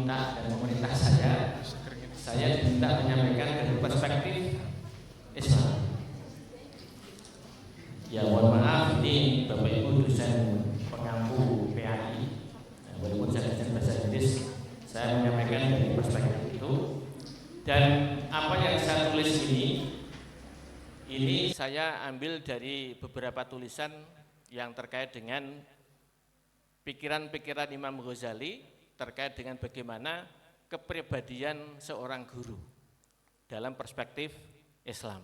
pemerintah dan pemerintah saya diminta menyampaikan dari perspektif Islam. Ya mohon maaf, ini Bapak Ibu dosen pengampu PAI, walaupun saya dosen bahasa Inggris, saya menyampaikan dari perspektif itu. Dan apa yang saya tulis ini saya ambil dari beberapa tulisan yang terkait dengan pikiran-pikiran Imam Ghazali terkait dengan bagaimana kepribadian seorang guru dalam perspektif Islam.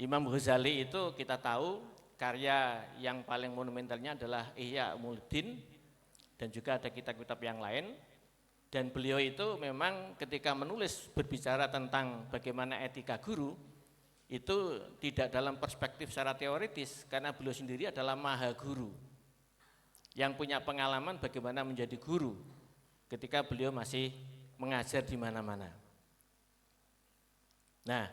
Imam Ghazali itu kita tahu karya yang paling monumentalnya adalah Ihya Ulumuddin dan juga ada kitab-kitab yang lain. Dan beliau itu memang ketika menulis berbicara tentang bagaimana etika guru itu tidak dalam perspektif secara teoritis karena beliau sendiri adalah maha guru yang punya pengalaman bagaimana menjadi guru ketika beliau masih mengajar di mana-mana. Nah,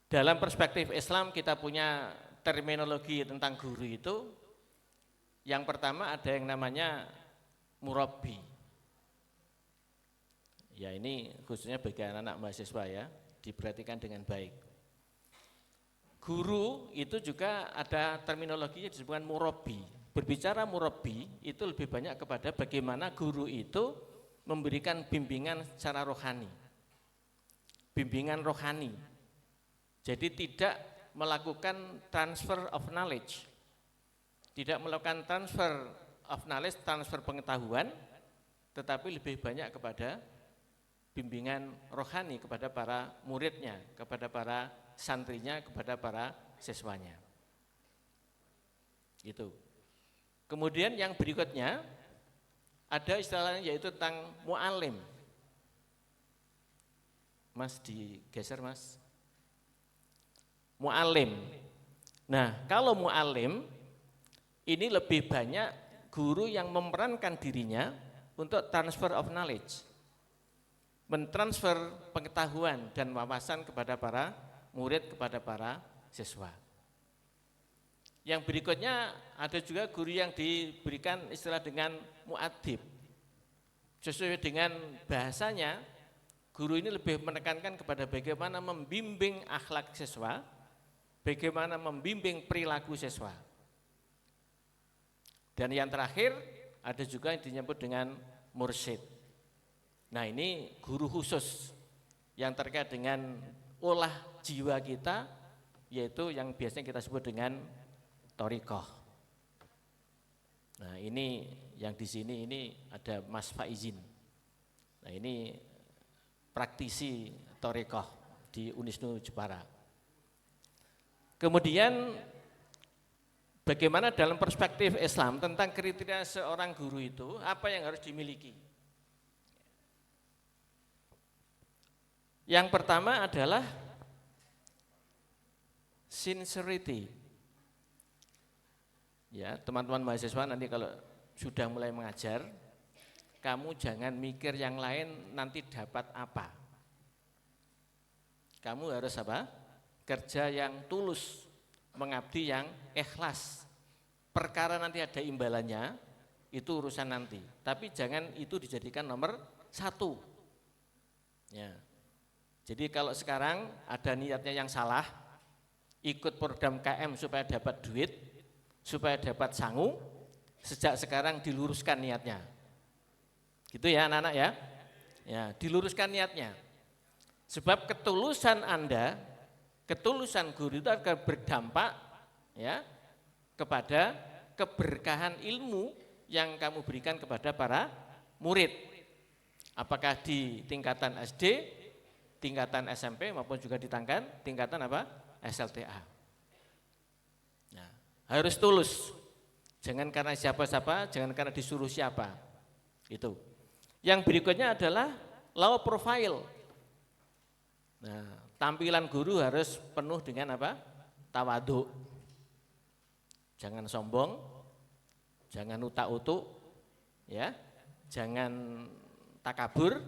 dalam perspektif Islam kita punya terminologi tentang guru itu. Yang pertama ada yang namanya murabbi. Ya ini khususnya bagi anak-anak mahasiswa ya, diperhatikan dengan baik. Guru itu juga ada terminologinya disebutkan murabbi. Berbicara murabbi itu lebih banyak kepada bagaimana guru itu memberikan bimbingan secara rohani. Bimbingan rohani. Jadi tidak melakukan transfer of knowledge, tidak melakukan transfer of knowledge, transfer pengetahuan, tetapi lebih banyak kepada bimbingan rohani kepada para muridnya, kepada para santrinya, kepada para siswanya. Itu. Kemudian yang berikutnya ada istilahnya yaitu tentang mu'alim. Mas digeser mas. Mu'alim. Nah, kalau mu'alim ini lebih banyak guru yang memerankan dirinya untuk transfer of knowledge, mentransfer pengetahuan dan wawasan kepada para murid, kepada para siswa. Yang berikutnya ada juga guru yang diberikan istilah dengan mu'adib. Sesuai dengan bahasanya, guru ini lebih menekankan kepada bagaimana membimbing akhlak siswa, bagaimana membimbing perilaku siswa. Dan yang terakhir ada juga yang disebut dengan mursyid. Nah ini guru khusus yang terkait dengan olah jiwa kita, yaitu yang biasanya kita sebut dengan thoriqah. Nah ini yang di sini ini ada Mas Faizin. Nah ini praktisi thoriqah di Unisnu Jepara. Kemudian bagaimana dalam perspektif Islam tentang kriteria seorang guru itu, apa yang harus dimiliki? Yang pertama adalah sincerity. Ya, teman-teman mahasiswa nanti kalau sudah mulai mengajar, kamu jangan mikir yang lain nanti dapat apa. Kamu harus apa? Kerja yang tulus, mengabdi yang ikhlas. Perkara nanti ada imbalannya, itu urusan nanti. Tapi jangan itu dijadikan nomor satu. Ya. Jadi kalau sekarang ada niatnya yang salah, ikut program KM supaya dapat duit, supaya dapat sangu, sejak sekarang diluruskan niatnya. Gitu ya anak-anak ya. Ya, diluruskan niatnya. Sebab ketulusan Anda, ketulusan guru itu akan berdampak ya kepada keberkahan ilmu yang kamu berikan kepada para murid. Apakah di tingkatan SD, tingkatan SMP maupun juga di tingkatan apa? SLTA. Nah, harus tulus. Jangan karena siapa-siapa, jangan karena disuruh siapa. Itu. Yang berikutnya adalah low profile. Nah, tampilan guru harus penuh dengan apa? Tawadhu. Jangan sombong, jangan utak-utuk, ya, jangan takabur,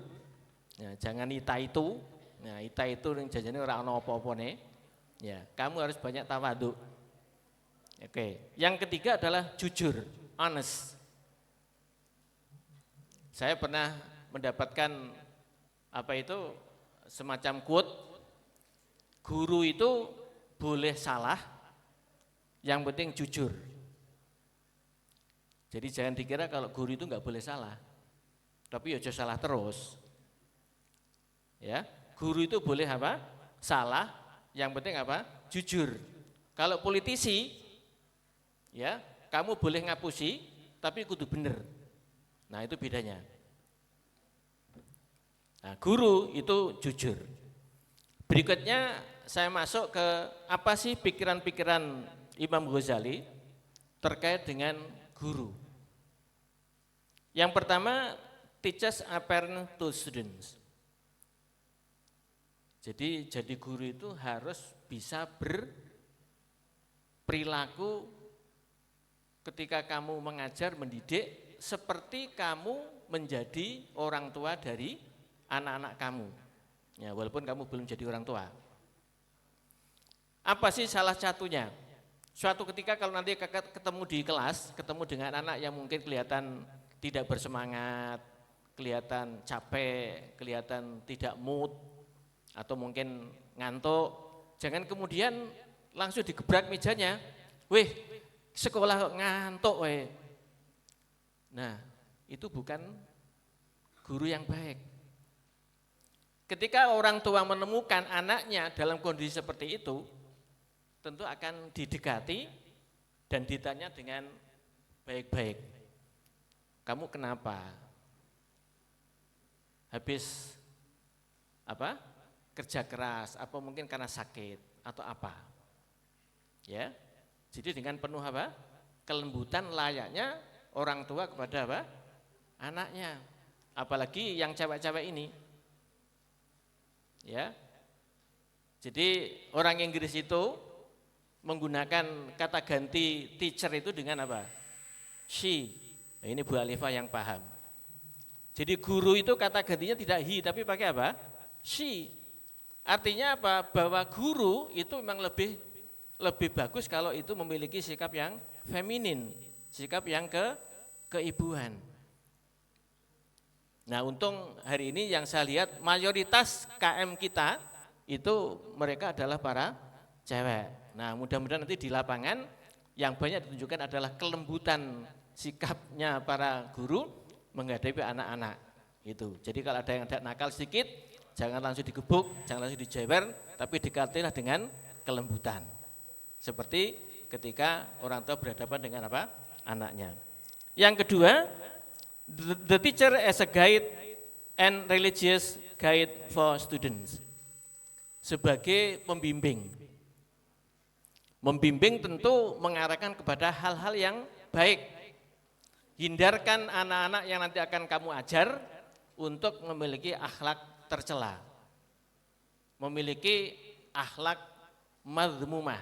ya, jangan ita itu. Nah, ita itu yang jajane ora ana apa-apane. Ya, kamu harus banyak tawadhu. Oke. Yang ketiga adalah jujur, honest. Saya pernah mendapatkan semacam quote, guru itu boleh salah, yang penting jujur. Jadi jangan dikira kalau guru itu nggak boleh salah, tapi ya jangan salah terus. Ya, guru itu boleh salah, yang penting jujur. Kalau politisi, ya kamu boleh ngapusi, tapi kudu bener. Nah itu bedanya. Nah, guru itu jujur. Berikutnya saya masuk ke apa sih pikiran-pikiran Imam Ghazali terkait dengan guru. Yang pertama, teachers are parent to students. Jadi guru itu harus bisa berperilaku ketika kamu mengajar, mendidik, seperti kamu menjadi orang tua dari anak-anak kamu. Ya, walaupun kamu belum jadi orang tua. Apa sih salah satunya? Suatu ketika kalau nanti kakak ketemu di kelas, ketemu dengan anak yang mungkin kelihatan tidak bersemangat, kelihatan capek, kelihatan tidak mood, atau mungkin ngantuk, jangan kemudian langsung digebrak mejanya, weh sekolah ngantuk weh. Nah itu bukan guru yang baik. Ketika orang tua menemukan anaknya dalam kondisi seperti itu, tentu akan didekati dan ditanya dengan baik-baik. Kamu kenapa? Habis kerja keras, apa mungkin karena sakit atau apa? Ya. Jadi dengan penuh kelembutan layaknya orang tua kepada anaknya. Apalagi yang cewek-cewek ini. Ya. Jadi orang Inggris itu menggunakan kata ganti teacher itu dengan she. Nah, ini Bu Alifah yang paham. Jadi guru itu kata gantinya tidak he tapi pakai she. Artinya bahwa guru itu memang lebih bagus kalau itu memiliki sikap yang feminin, sikap yang keibuan. Nah, untung hari ini yang saya lihat mayoritas KM kita itu mereka adalah para cewek. Nah, mudah-mudahan nanti di lapangan yang banyak ditunjukkan adalah kelembutan sikapnya para guru menghadapi anak-anak itu. Jadi kalau ada yang nakal sedikit, jangan langsung digebuk, jangan langsung dijewer, tapi dikatilah dengan kelembutan. Seperti ketika orang tua berhadapan dengan anaknya. Yang kedua, the teacher as a guide and religious guide for students. Sebagai pembimbing. Membimbing tentu mengarahkan kepada hal-hal yang baik. Hindarkan anak-anak yang nanti akan kamu ajar untuk memiliki akhlak tercela. Memiliki akhlak madhmumah.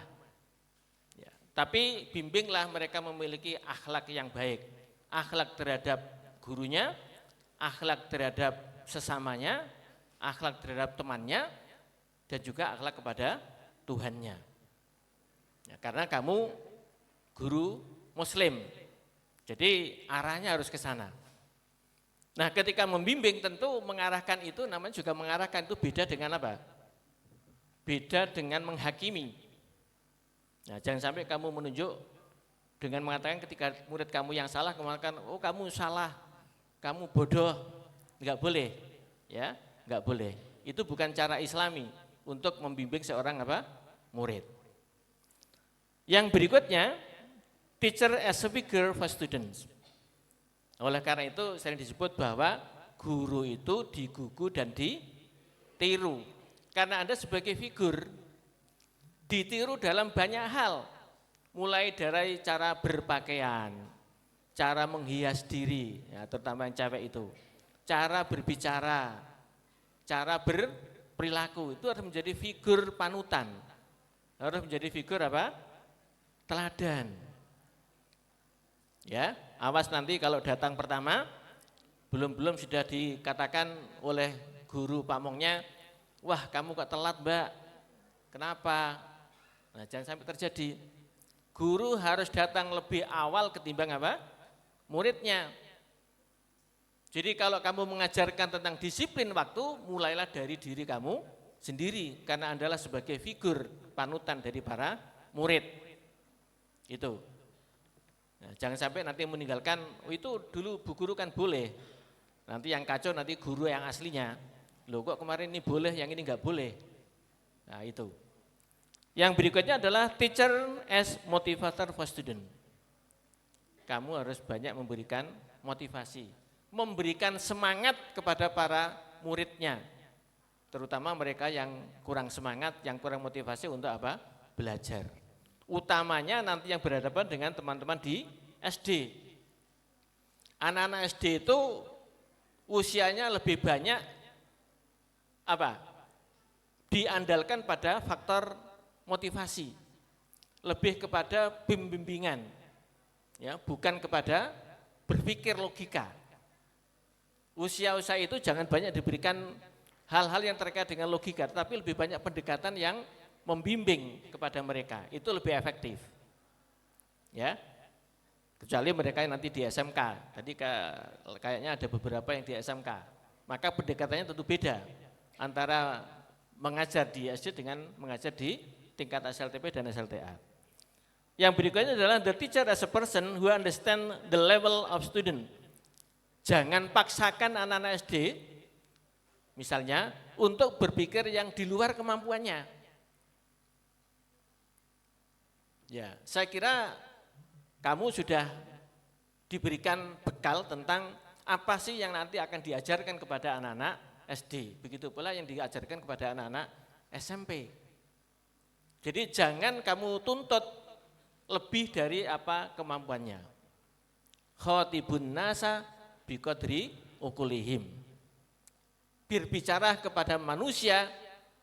Ya, tapi bimbinglah mereka memiliki akhlak yang baik. Akhlak terhadap gurunya, akhlak terhadap sesamanya, akhlak terhadap temannya, dan juga akhlak kepada Tuhannya. Ya, karena kamu guru muslim, jadi arahnya harus ke sana. Nah, ketika membimbing tentu mengarahkan itu namanya juga mengarahkan, itu beda dengan beda dengan menghakimi. Nah, jangan sampai kamu menunjuk dengan mengatakan ketika murid kamu yang salah, kamu mengatakan, oh kamu salah, kamu bodoh, enggak boleh, ya, enggak boleh. Itu bukan cara Islami untuk membimbing seorang murid. Yang berikutnya, teacher as a figure for students. Oleh karena itu sering disebut bahwa guru itu digugu dan ditiru. Karena Anda sebagai figur ditiru dalam banyak hal. Mulai dari cara berpakaian, cara menghias diri, ya, terutama yang cewek itu. Cara berbicara, cara berperilaku, itu harus menjadi figur panutan. Harus menjadi figur teladan. Ya, awas nanti kalau datang pertama belum sudah dikatakan oleh guru pamongnya, wah kamu kok telat Mbak, kenapa? Nah, jangan sampai terjadi. Guru harus datang lebih awal ketimbang muridnya. Jadi kalau kamu mengajarkan tentang disiplin waktu, mulailah dari diri kamu sendiri, karena Anda adalah sebagai figur panutan dari para murid. Itu. Nah, jangan sampai nanti meninggalkan, oh itu dulu bu guru kan boleh. Nanti yang kacau nanti guru yang aslinya. Loh kok kemarin ini boleh, yang ini enggak boleh. Nah itu. Yang berikutnya adalah teacher as motivator for student. Kamu harus banyak memberikan motivasi, memberikan semangat kepada para muridnya. Terutama mereka yang kurang semangat, yang kurang motivasi untuk apa? Belajar. Utamanya nanti yang berhadapan dengan teman-teman di SD. Anak-anak SD itu usianya lebih banyak apa? Diandalkan pada faktor motivasi. Lebih kepada bimbingan. Ya, bukan kepada berpikir logika. Usia-usia itu jangan banyak diberikan hal-hal yang terkait dengan logika, tetapi lebih banyak pendekatan yang membimbing kepada mereka, itu lebih efektif. Ya, kecuali mereka yang nanti di SMK, tadi kayaknya ada beberapa yang di SMK, maka pendekatannya tentu beda antara mengajar di SD dengan mengajar di tingkat SLTP dan SLTA. Yang berikutnya adalah the teacher as a person who understand the level of student. Jangan paksakan anak-anak SD, misalnya, untuk berpikir yang di luar kemampuannya. Ya, saya kira kamu sudah diberikan bekal tentang apa sih yang nanti akan diajarkan kepada anak-anak SD. Begitu pula yang diajarkan kepada anak-anak SMP. Jadi jangan kamu tuntut lebih dari apa kemampuannya. Khotibun nasa biqadri ukulihim. Berbicara kepada manusia,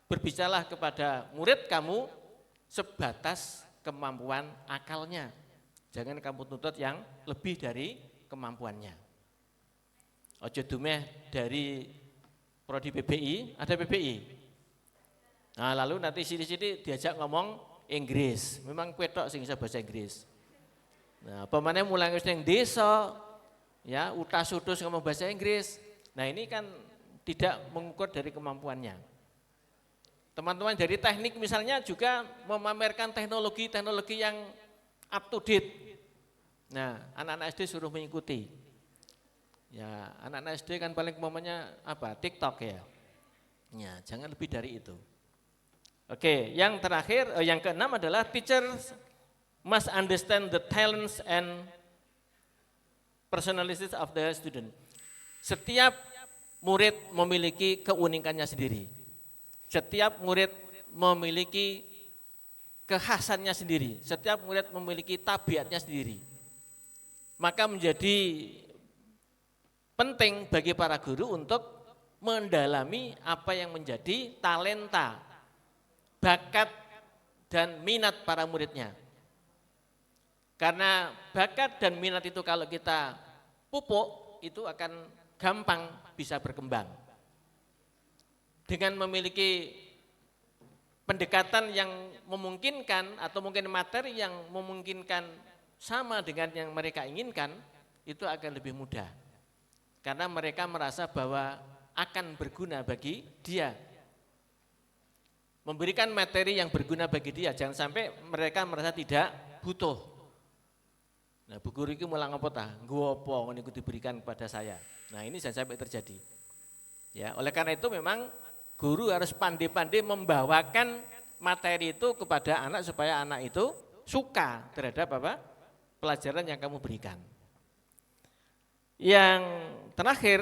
berbicaralah kepada murid kamu sebatas kemampuan akalnya. Jangan kamu tuntut yang lebih dari kemampuannya. Ojo dumeh dari prodi PBI, ada PBI. Nah, lalu nanti sini-sini diajak ngomong Inggris. Memang kuetok sing bisa bahasa Inggris. Nah, pemane mulai yang desa, ya utas-utus ngomong bahasa Inggris. Nah, ini kan tidak mengukur dari kemampuannya. Teman-teman dari teknik misalnya juga memamerkan teknologi-teknologi yang up to date. Nah, anak-anak SD suruh mengikuti. Ya, anak-anak SD kan paling umpamanya apa? TikTok ya. Ya, jangan lebih dari itu. Oke, yang terakhir, yang keenam adalah teachers must understand the talents and personalities of the student. Setiap murid memiliki keunikannya sendiri. Setiap murid memiliki kekhasannya sendiri. Setiap murid memiliki tabiatnya sendiri. Maka menjadi penting bagi para guru untuk mendalami apa yang menjadi talenta, bakat, dan minat para muridnya. Karena bakat dan minat itu kalau kita pupuk, itu akan gampang bisa berkembang. Dengan memiliki pendekatan yang memungkinkan atau mungkin materi yang memungkinkan sama dengan yang mereka inginkan, itu akan lebih mudah. Karena mereka merasa bahwa akan berguna bagi dia. Memberikan materi yang berguna bagi dia, jangan sampai mereka merasa tidak butuh. Nah, bu guru ini mulang apa tah? Ngopo niku diberikan kepada saya. Nah, ini jangan sampai terjadi. Ya, oleh karena itu memang guru harus pandai-pandai membawakan materi itu kepada anak supaya anak itu suka terhadap apa? Pelajaran yang kamu berikan. Yang terakhir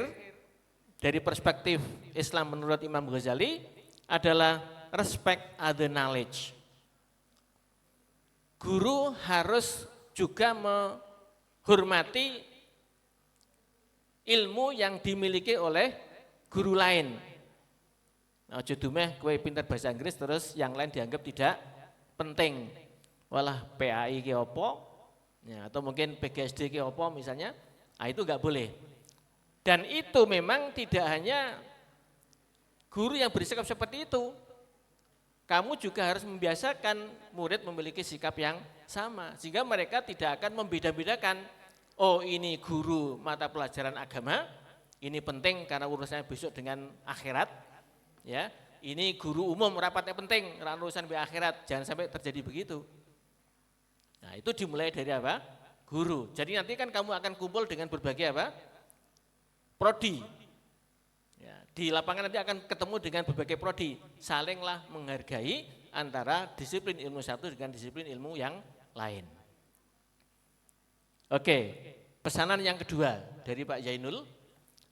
dari perspektif Islam menurut Imam Ghazali adalah respect other knowledge. Guru harus juga menghormati ilmu yang dimiliki oleh guru lain. Ojo dumeh kowe pinter bahasa Inggris terus yang lain dianggap tidak penting. Walah PAI ki opo? Ya, atau mungkin PGSD ki opo misalnya. Nah, itu enggak boleh. Dan itu memang tidak hanya guru yang bersikap seperti itu. Kamu juga harus membiasakan murid memiliki sikap yang sama sehingga mereka tidak akan membeda-bedakan, oh ini guru mata pelajaran agama, Ini penting karena urusannya besok dengan akhirat. Ya, ini guru umum rapatnya penting karena urusan di akhirat. Jangan sampai terjadi begitu. Nah, itu dimulai dari apa? Guru. Jadi nanti kan kamu akan kumpul dengan berbagai apa? Prodi. Ya, di lapangan nanti akan ketemu dengan berbagai prodi. Salinglah menghargai antara disiplin ilmu satu dengan disiplin ilmu yang lain. Oke, pesanan yang kedua dari Pak Zainul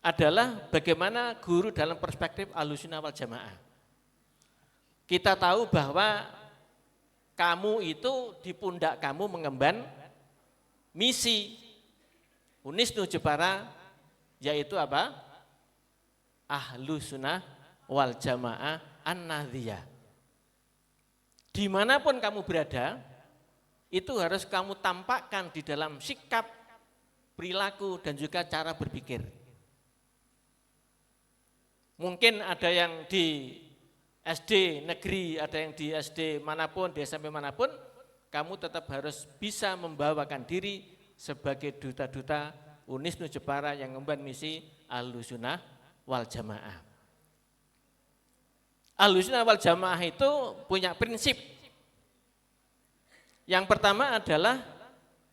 adalah bagaimana guru dalam perspektif Ahlussunnah wal Jamaah. Kita tahu bahwa kamu itu di pundak kamu mengemban misi Unisnu Jepara, yaitu apa? Ahlussunnah wal Jamaah An-Nahdhiyah. Dimanapun kamu berada, itu harus kamu tampakkan di dalam sikap, perilaku, dan juga cara berpikir. Mungkin ada yang di SD negeri, ada yang di SD manapun, di SMP manapun, kamu tetap harus bisa membawakan diri sebagai duta-duta Unisnu Jepara yang mengemban misi Ahlussunnah wal Jamaah. Ahlussunnah wal Jamaah itu punya prinsip. Yang pertama adalah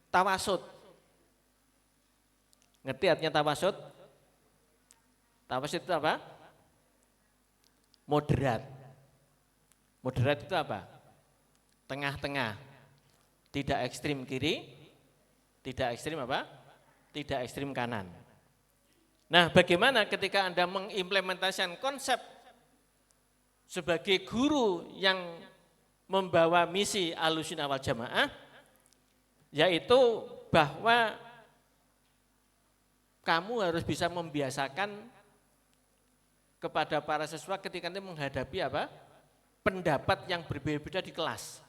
tawasud. Ngerti artinya tawasud? Tawasud itu apa? Moderat. Moderat itu apa? Tengah-tengah. Tidak ekstrim kiri, tidak ekstrim apa? Tidak ekstrim kanan. Nah, bagaimana ketika Anda mengimplementasikan konsep sebagai guru yang membawa misi Ahlussunnah wal Jamaah, yaitu bahwa kamu harus bisa membiasakan kepada para siswa ketika nanti menghadapi apa? Pendapat yang berbeda-beda di kelas.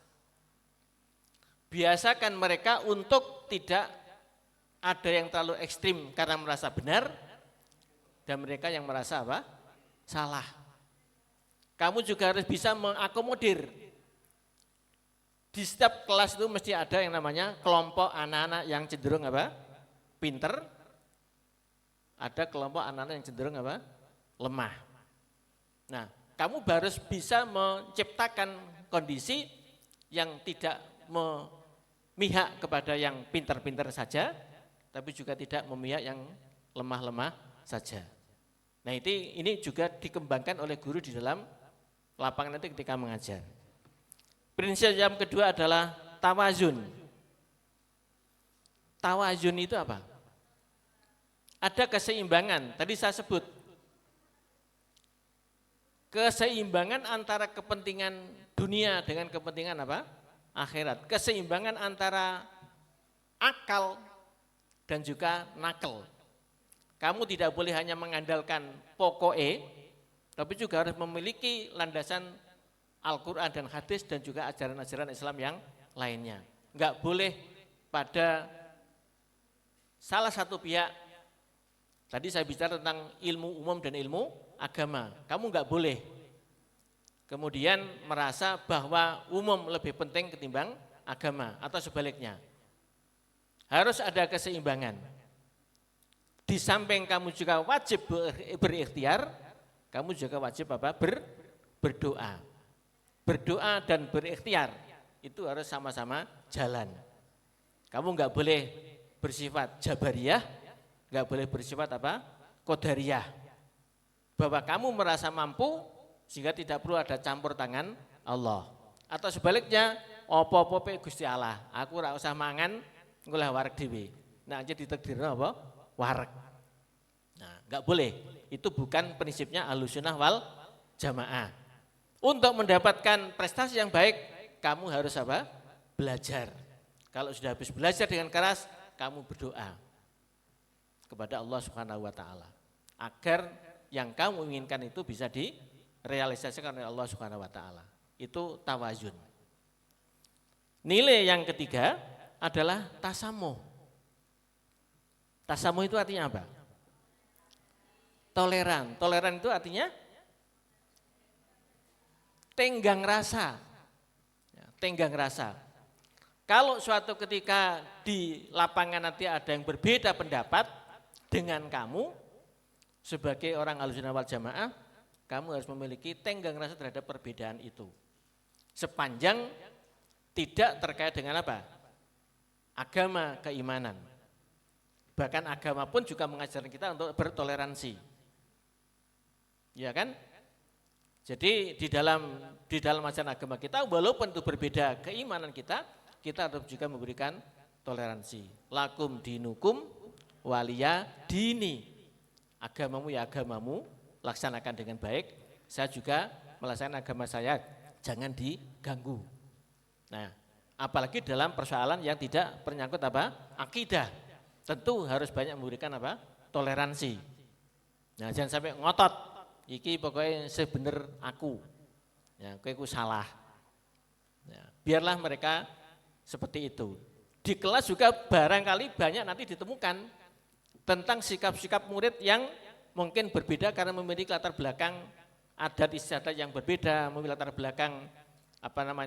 Biasakan mereka untuk tidak ada yang terlalu ekstrim karena merasa benar dan mereka yang merasa apa? Salah. Kamu juga harus bisa mengakomodir. Di setiap kelas itu mesti ada yang namanya kelompok anak-anak yang cenderung apa? Pinter. Ada kelompok anak-anak yang cenderung apa? Lemah. Nah, kamu harus bisa menciptakan kondisi yang tidak memihak kepada yang pintar-pintar saja, tapi juga tidak memihak yang lemah-lemah saja. Nah, ini juga dikembangkan oleh guru di dalam lapangan nanti ketika mengajar. Prinsip yang kedua adalah tawazun. Tawazun itu apa? Ada keseimbangan, tadi saya sebut. Keseimbangan antara kepentingan dunia dengan kepentingan apa? Akhirat. Keseimbangan antara akal dan juga nakal. Kamu tidak boleh hanya mengandalkan pokoknya, tapi juga harus memiliki landasan Al-Quran dan hadis dan juga ajaran-ajaran Islam yang lainnya. Enggak boleh pada salah satu pihak. Tadi saya bicara tentang ilmu umum dan ilmu agama. Kamu enggak boleh kemudian merasa bahwa umum lebih penting ketimbang agama atau sebaliknya. Harus ada keseimbangan. Di samping kamu juga wajib berikhtiar, kamu juga wajib apa? Berdoa. Berdoa dan berikhtiar itu harus sama-sama jalan. Kamu enggak boleh bersifat jabariyah, enggak boleh bersifat apa? Qadariyah. Bahwa kamu merasa mampu sehingga tidak perlu ada campur tangan Allah. Atau sebaliknya, opo-opo pe Gusti Allah, aku ora usah mangan ngolah wareg dhewe. Nah, aja ditakdirno apa? Wareg. Nah, enggak boleh. Itu bukan prinsipnya Ahlussunnah wal Jamaah. Untuk mendapatkan prestasi yang baik, kamu harus apa? Belajar. Kalau sudah habis belajar dengan keras, kamu berdoa kepada Allah Subhanahu wa taala agar yang kamu inginkan itu bisa direalisasikan oleh Allah Subhanahu wa taala. Itu tawazun. Nilai yang ketiga adalah tasamuh. Tasamuh itu artinya apa? Toleran. Toleran itu artinya tenggang rasa. Tenggang rasa. Kalau suatu ketika di lapangan nanti ada yang berbeda pendapat dengan kamu, Sebagai orang Ahlussunnah wal Jamaah, kamu harus memiliki tenggang rasa terhadap perbedaan itu. Sepanjang tidak terkait dengan apa? Agama, keimanan. Bahkan agama pun juga mengajarkan kita untuk bertoleransi. Ya kan? Jadi di dalam ajaran agama kita, walaupun itu berbeda keimanan kita harus juga memberikan toleransi. Lakum dinukum waliya dini. Agamamu ya agamamu, laksanakan dengan baik. Saya juga melaksanakan agama saya, jangan diganggu. Nah, apalagi dalam persoalan yang tidak menyangkut apa? Akidah. Tentu harus banyak memberikan apa? Toleransi. Nah, jangan sampai ngotot. Iki pokoknya sebener aku, ya, aku salah. Ya, biarlah mereka seperti itu. Di kelas juga barangkali banyak nanti ditemukan tentang sikap-sikap murid yang mungkin berbeda karena memiliki latar belakang adat istiadat yang berbeda, memiliki latar belakang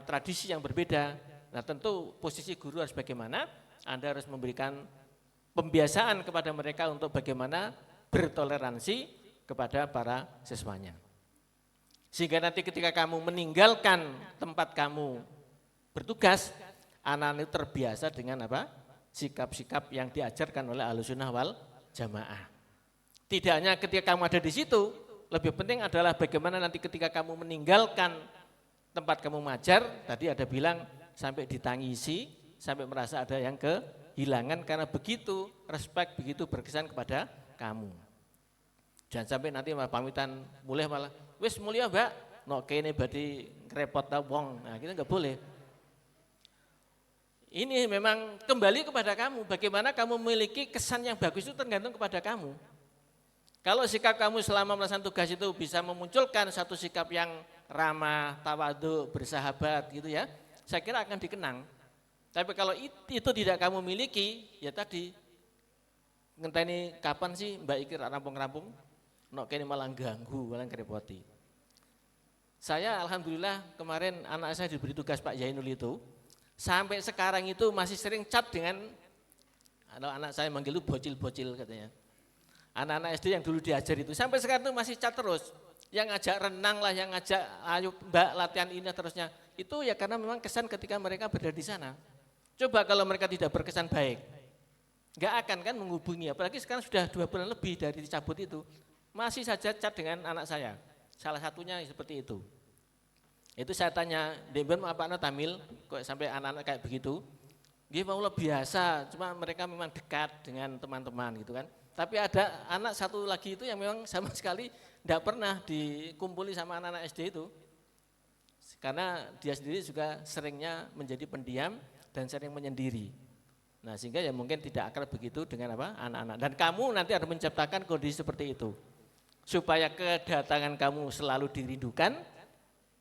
tradisi yang berbeda. Nah, tentu posisi guru harus bagaimana? Anda harus memberikan pembiasaan kepada mereka untuk bagaimana bertoleransi kepada para siswanya. Sehingga nanti ketika kamu meninggalkan tempat kamu bertugas, anak-anak itu terbiasa dengan apa? Sikap-sikap yang diajarkan oleh Ahlussunnah wal Jamaah. Tidak hanya ketika kamu ada di situ, lebih penting adalah bagaimana nanti ketika kamu meninggalkan tempat kamu mengajar, tadi ada bilang sampai ditangisi, sampai merasa ada yang kehilangan karena begitu respect, begitu berkesan kepada kamu. Jangan sampai nanti malah pamitan mulai malah, wis mulia mbak, no kene badi repot ta wong, nah kita nggak boleh. Ini memang kembali kepada kamu, bagaimana kamu memiliki kesan yang bagus itu tergantung kepada kamu. Kalau sikap kamu selama melaksanakan tugas itu bisa memunculkan satu sikap yang ramah, tawadhu, bersahabat gitu ya, saya kira akan dikenang. Tapi kalau itu tidak kamu miliki, ya tadi, ngenteni kapan sih mbak Iki rampung-rampung? No, kini malah ganggu, malah ngerepoti. Saya alhamdulillah kemarin anak saya diberi tugas Pak Yainul itu, sampai sekarang itu masih sering chat dengan, anak saya manggil itu bocil-bocil katanya. Anak-anak SD yang dulu diajar itu, sampai sekarang itu masih chat terus. Yang ngajak renang lah, yang ngajak ayo mbak latihan ini terusnya. Itu ya karena memang kesan ketika mereka berada di sana. Coba kalau mereka tidak berkesan baik, nggak akan kan menghubungi, apalagi sekarang sudah 2 bulan lebih dari dicabut itu. Masih saja chat dengan anak saya, salah satunya seperti itu. Itu saya tanya, Demben apa anak Tamil, kok sampai anak-anak kayak begitu? Dia mau biasa, cuma mereka memang dekat dengan teman-teman gitu kan. Tapi ada anak satu lagi itu yang memang sama sekali tidak pernah dikumpuli sama anak-anak SD itu. Karena dia sendiri juga seringnya menjadi pendiam dan sering menyendiri. Nah sehingga ya mungkin tidak akrab begitu dengan apa anak-anak. Dan kamu nanti harus menciptakan kondisi seperti itu. Supaya kedatangan kamu selalu dirindukan,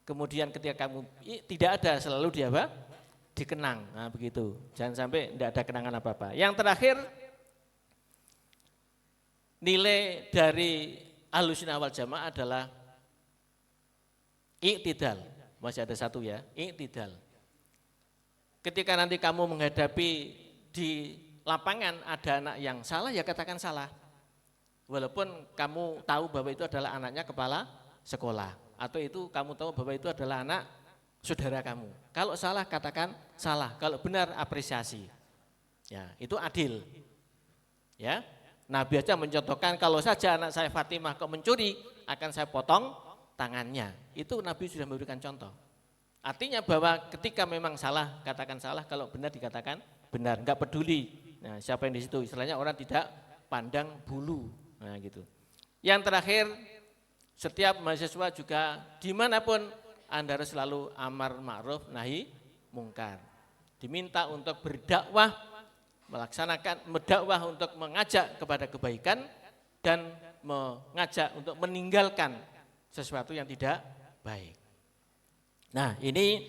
kemudian ketika kamu tidak ada selalu dikenang, nah begitu. Jangan sampai tidak ada kenangan apa-apa. Yang terakhir, nilai dari Ahlussunnah wal Jamaah adalah iktidal. Masih ada satu ya, iktidal. Ketika nanti kamu menghadapi di lapangan ada anak yang salah, ya katakan salah. Walaupun kamu tahu bahwa itu adalah anaknya kepala sekolah, atau itu kamu tahu bahwa itu adalah anak saudara kamu. Kalau salah katakan salah, kalau benar apresiasi. Ya, itu adil. Ya. Nabi aja mencontohkan kalau saja anak saya Fatimah kok mencuri, akan saya potong tangannya. Itu Nabi sudah memberikan contoh. Artinya bahwa ketika memang salah katakan salah, kalau benar dikatakan benar, enggak peduli. Nah, siapa yang di situ? Istilahnya orang tidak pandang bulu. Nah gitu. Yang terakhir, setiap mahasiswa juga dimanapun Anda harus selalu amar ma'ruf nahi mungkar. Diminta untuk berdakwah, melaksanakan mendakwah untuk mengajak kepada kebaikan dan mengajak untuk meninggalkan sesuatu yang tidak baik. Nah ini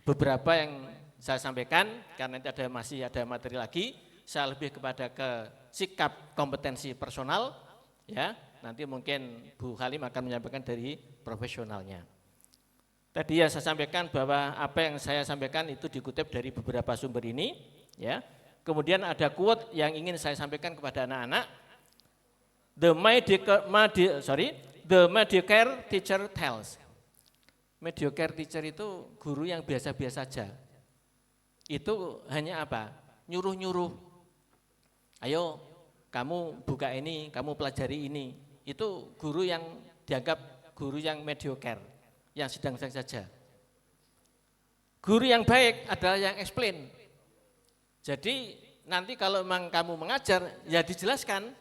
beberapa yang saya sampaikan, karena masih ada materi lagi, saya lebih kepada ke sikap kompetensi personal, ya nanti mungkin Bu Halim akan menyampaikan dari profesionalnya. Tadi ya saya sampaikan bahwa apa yang saya sampaikan itu dikutip dari beberapa sumber ini, ya. Kemudian ada quote yang ingin saya sampaikan kepada anak-anak. The mediocre teacher tells. Mediocre teacher itu guru yang biasa-biasa saja. Itu hanya apa? Nyuruh-nyuruh. Ayo kamu buka ini, kamu pelajari ini. Itu guru yang dianggap guru yang mediocre, yang sedang-sedang saja. Guru yang baik adalah yang explain. Jadi nanti kalau memang kamu mengajar, ya dijelaskan.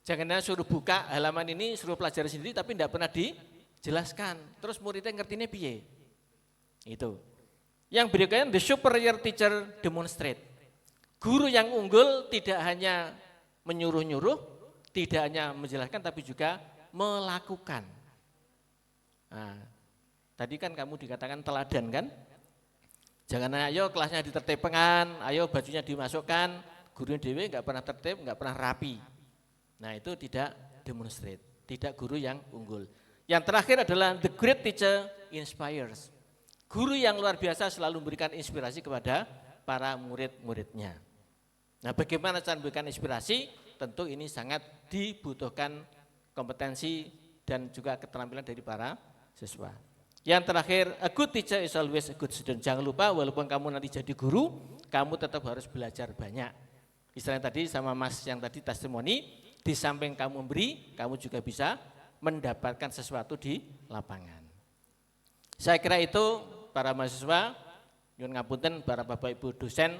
Jangan suruh buka halaman ini, suruh pelajari sendiri tapi tidak pernah dijelaskan. Terus muridnya ngertinya piye. Itu. Yang berikutnya the superior teacher demonstrate. Guru yang unggul tidak hanya menyuruh-nyuruh, tidak hanya menjelaskan tapi juga melakukan. Nah, tadi kan kamu dikatakan teladan kan? Jangan ayo kelasnya ditertibkan, ayo bajunya dimasukkan, gurunya dewe nggak pernah tertib, nggak pernah rapi. Nah itu tidak demonstrate, tidak guru yang unggul. Yang terakhir adalah the great teacher inspires. Guru yang luar biasa selalu memberikan inspirasi kepada para murid-muridnya. Nah bagaimana cara memberikan inspirasi? Tentu ini sangat dibutuhkan kompetensi dan juga keterampilan dari para siswa. Yang terakhir, a good teacher is always a good student. Jangan lupa walaupun kamu nanti jadi guru, kamu tetap harus belajar banyak. Istilahnya tadi sama Mas yang tadi testimoni, di samping kamu memberi, kamu juga bisa mendapatkan sesuatu di lapangan. Saya kira itu para mahasiswa, nyuwun ngapunten para Bapak Ibu dosen,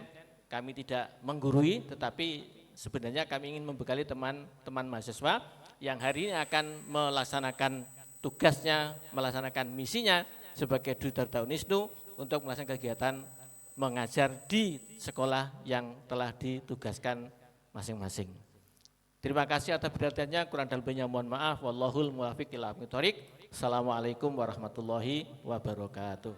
kami tidak menggurui tetapi sebenarnya kami ingin membekali teman-teman mahasiswa yang hari ini akan melaksanakan tugasnya, melaksanakan misinya sebagai Duta Unisnu untuk melaksanakan kegiatan mengajar di sekolah yang telah ditugaskan masing-masing. Terima kasih atas perhatiannya, kurang dan lebihnya mohon maaf. Wallahul muwaffiq ila aqwamit thoriq. Assalamualaikum warahmatullahi wabarakatuh.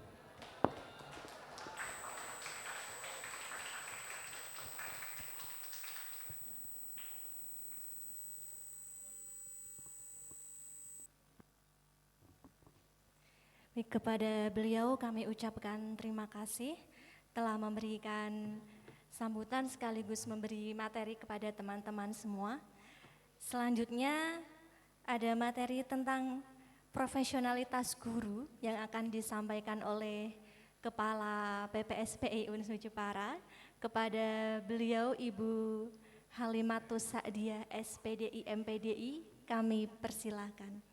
Kepada beliau kami ucapkan terima kasih telah memberikan sambutan sekaligus memberi materi kepada teman-teman semua. Selanjutnya ada materi tentang profesionalitas guru yang akan disampaikan oleh Kepala PPSPI Unisnu Jepara. Kepada beliau Ibu Halimatus Sa'diah SPDI MPDI kami persilahkan.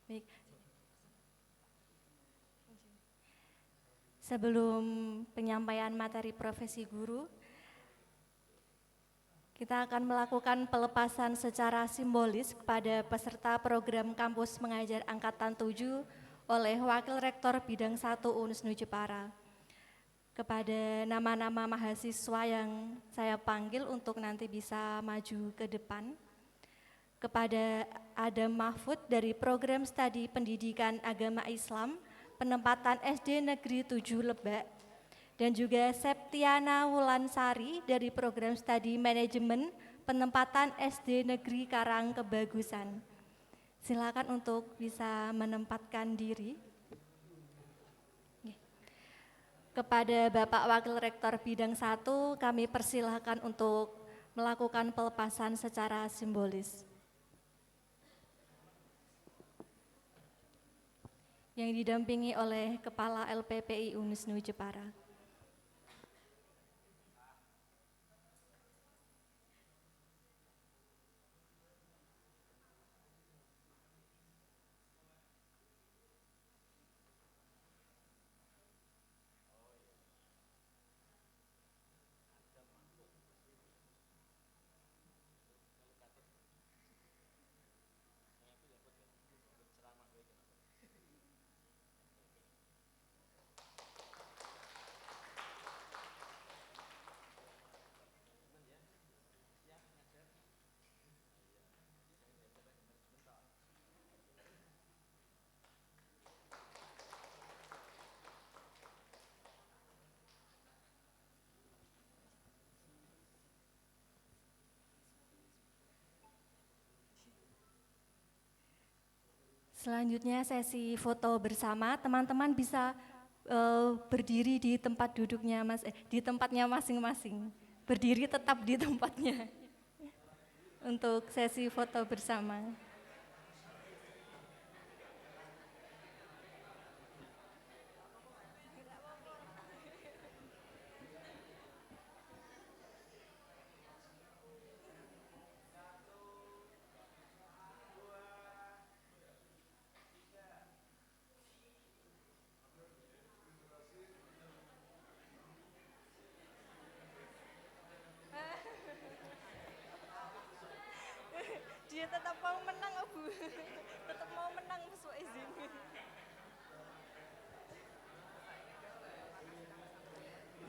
Baik. Sebelum penyampaian materi profesi guru, kita akan melakukan pelepasan secara simbolis kepada peserta program Kampus Mengajar Angkatan 7 oleh Wakil Rektor Bidang 1 Unisnu Jepara. Kepada nama-nama mahasiswa yang saya panggil untuk nanti bisa maju ke depan. Kepada Adam Mahfud dari Program Studi Pendidikan Agama Islam, penempatan SD Negeri 7 Lebak, dan juga Septiana Wulansari dari Program Studi Manajemen, penempatan SD Negeri Karang Kebagusan. Silakan untuk bisa menempatkan diri. Kepada Bapak Wakil Rektor Bidang 1, kami persilahkan untuk melakukan pelepasan secara simbolis. Yang didampingi oleh Kepala LPPI Unisnu Jepara. Selanjutnya sesi foto bersama, teman-teman bisa berdiri di tempat duduknya di tempatnya masing-masing. Berdiri tetap di tempatnya untuk sesi foto bersama. Dia tetap mau menang, Bu. Tetap mau menang sesuai izin.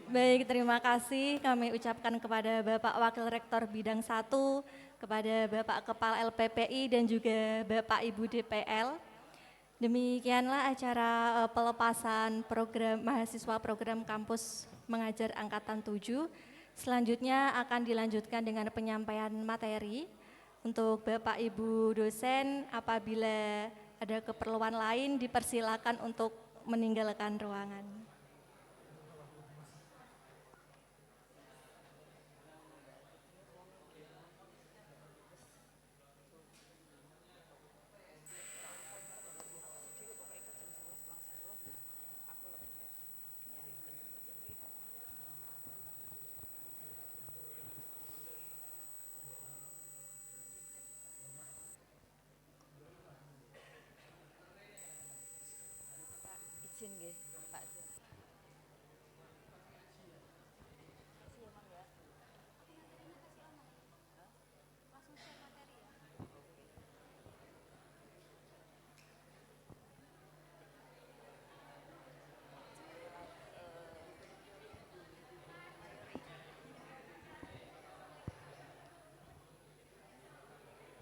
Baik, terima kasih kami ucapkan kepada Bapak Wakil Rektor Bidang 1, kepada Bapak Kepala LPPI dan juga Bapak Ibu DPL. Demikianlah acara pelepasan program mahasiswa program kampus mengajar angkatan 7. Selanjutnya akan dilanjutkan dengan penyampaian materi. Untuk Bapak Ibu dosen, apabila ada keperluan lain dipersilakan untuk meninggalkan ruangan. Izin nggih, Pak.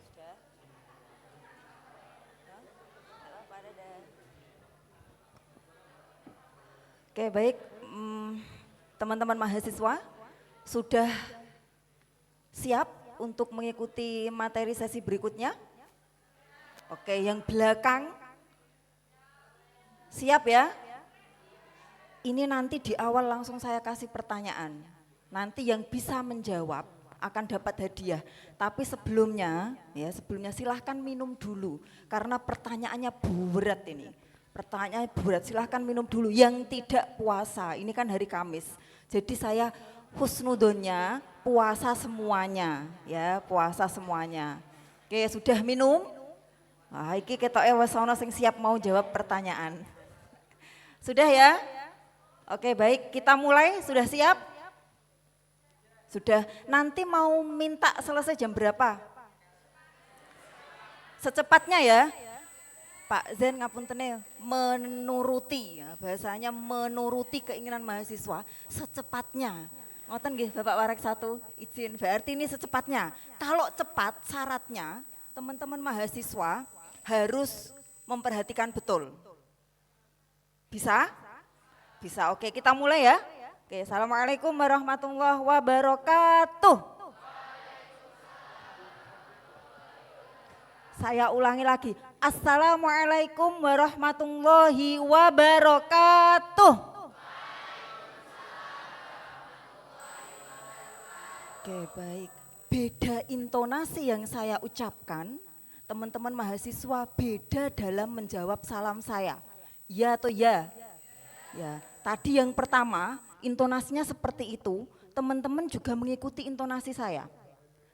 Sudah? Pada dah. Oke, baik. Teman-teman mahasiswa sudah siap untuk mengikuti materi sesi berikutnya? Oke, yang belakang siap ya? Ini nanti di awal langsung saya kasih pertanyaan. Nanti yang bisa menjawab akan dapat hadiah. Tapi sebelumnya silahkan minum dulu karena pertanyaannya berat ini. Pertanyaannya berat, silahkan minum dulu. Yang tidak puasa, ini kan hari Kamis. Jadi saya husnudonnya puasa semuanya, ya puasa semuanya. Oke, sudah minum? Nah, iki ketoke wis ana sing siap mau jawab pertanyaan. Sudah ya? Oke, baik, kita mulai. Sudah siap? Sudah. Nanti mau minta selesai jam berapa? Secepatnya ya. Pak Zen ngapunten menuruti ya, bahasanya menuruti keinginan mahasiswa secepatnya. Ngoten nggih Bapak Warek 1 izin, berarti ini secepatnya. Kalau cepat syaratnya teman-teman mahasiswa harus memperhatikan betul. Bisa? Bisa, oke kita mulai ya. Oke, Assalamualaikum warahmatullahi wabarakatuh. Saya ulangi lagi. Assalamualaikum warahmatullahi wabarakatuh. Oke, baik. Beda intonasi yang saya ucapkan, teman-teman mahasiswa beda dalam menjawab salam saya. Ya atau ya? Ya. Tadi yang pertama, intonasinya seperti itu, teman-teman juga mengikuti intonasi saya.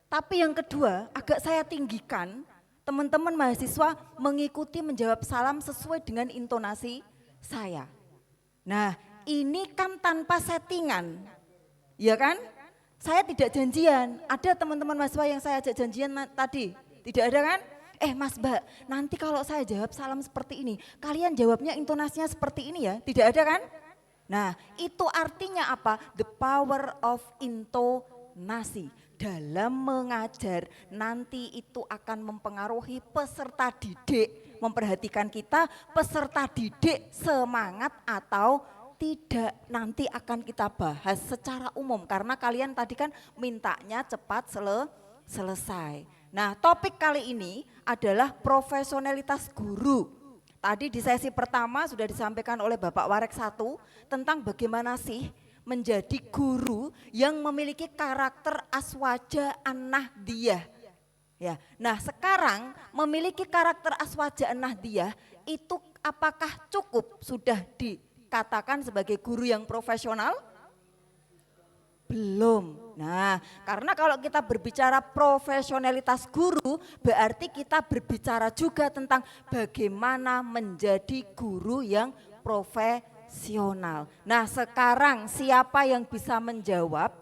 Tapi yang kedua, agak saya tinggikan, teman-teman mahasiswa mengikuti menjawab salam sesuai dengan intonasi saya. Nah, ini kan tanpa settingan, ya kan? Saya tidak janjian, ada teman-teman mahasiswa yang saya ajak janjian tadi, tidak ada kan? Mas Mbak, nanti kalau saya jawab salam seperti ini, kalian jawabnya intonasinya seperti ini ya, tidak ada kan? Nah, itu artinya apa? The power of intonasi. Dalam mengajar nanti itu akan mempengaruhi peserta didik, memperhatikan kita peserta didik semangat atau tidak, nanti akan kita bahas secara umum karena kalian tadi kan mintanya cepat selesai. Nah, topik kali ini adalah profesionalitas guru. Tadi di sesi pertama sudah disampaikan oleh Bapak Warek 1 tentang bagaimana sih menjadi guru yang memiliki karakter aswaja an-nahdiyah. Ya. Nah, sekarang memiliki karakter aswaja an-nahdiyah itu apakah cukup sudah dikatakan sebagai guru yang profesional? Belum. Nah, karena kalau kita berbicara profesionalitas guru, berarti kita berbicara juga tentang bagaimana menjadi guru yang profesional. Nah, sekarang siapa yang bisa menjawab?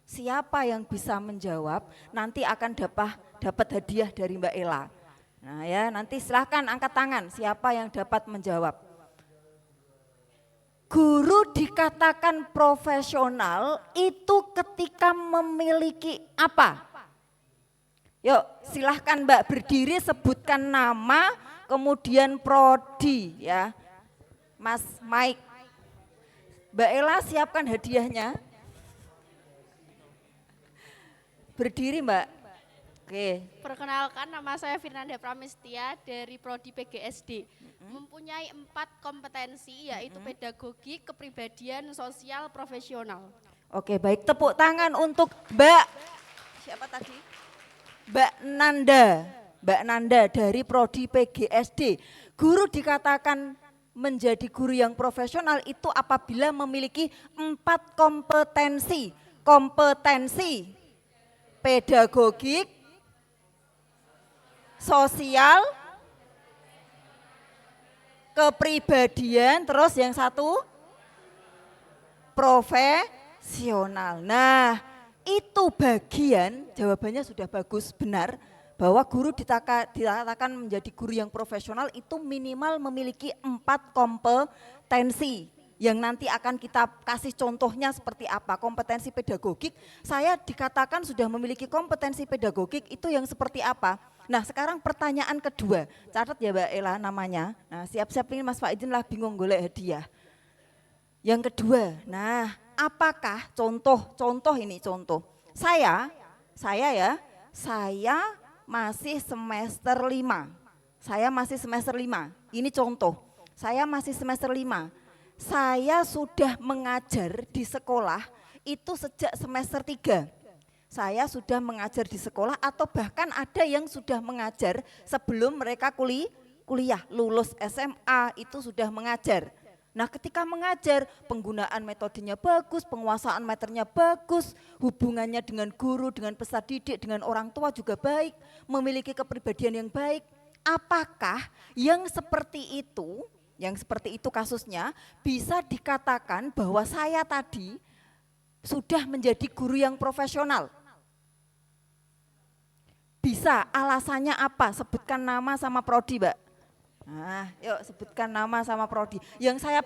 Siapa yang bisa menjawab nanti akan dapat hadiah dari Mbak Ella. Nah ya, nanti silahkan angkat tangan siapa yang dapat menjawab. Guru dikatakan profesional itu ketika memiliki apa? Yuk silahkan Mbak berdiri sebutkan nama kemudian prodi ya. Mas Mike. Mbak Ella siapkan hadiahnya. Berdiri Mbak. Oke. Perkenalkan, nama saya Firnanda Pramestia dari Prodi PGSD. Mempunyai 4 kompetensi yaitu pedagogik, kepribadian, sosial, profesional. Oke, baik, tepuk tangan untuk Mbak siapa tadi? Mbak Nanda. Mbak Nanda dari Prodi PGSD. Guru dikatakan menjadi guru yang profesional itu apabila memiliki 4 kompetensi. Kompetensi pedagogik, sosial, kepribadian, terus yang satu profesional. Nah, itu bagian jawabannya sudah bagus, benar bahwa guru dikatakan menjadi guru yang profesional itu minimal memiliki 4 kompetensi yang nanti akan kita kasih contohnya seperti apa. Kompetensi pedagogik, saya dikatakan sudah memiliki kompetensi pedagogik itu yang seperti apa. Nah sekarang pertanyaan kedua, catat ya Mbak Ella namanya. Nah siap-siap ini Mas Faidin lah bingung golek hadiah. Yang kedua, nah apakah contoh ini contoh. Saya masih semester 5. Saya masih semester 5, ini contoh. Saya masih semester 5. Saya sudah mengajar di sekolah itu sejak semester 3. Saya sudah mengajar di sekolah atau bahkan ada yang sudah mengajar sebelum mereka kuliah, lulus SMA itu sudah mengajar. Nah ketika mengajar penggunaan metodenya bagus, penguasaan materinya bagus, hubungannya dengan guru, dengan peserta didik, dengan orang tua juga baik, memiliki kepribadian yang baik. Apakah yang seperti itu kasusnya bisa dikatakan bahwa saya tadi sudah menjadi guru yang profesional? Bisa, alasannya apa? Sebutkan nama sama prodi, Mbak. Nah, yuk sebutkan nama sama prodi. Yang saya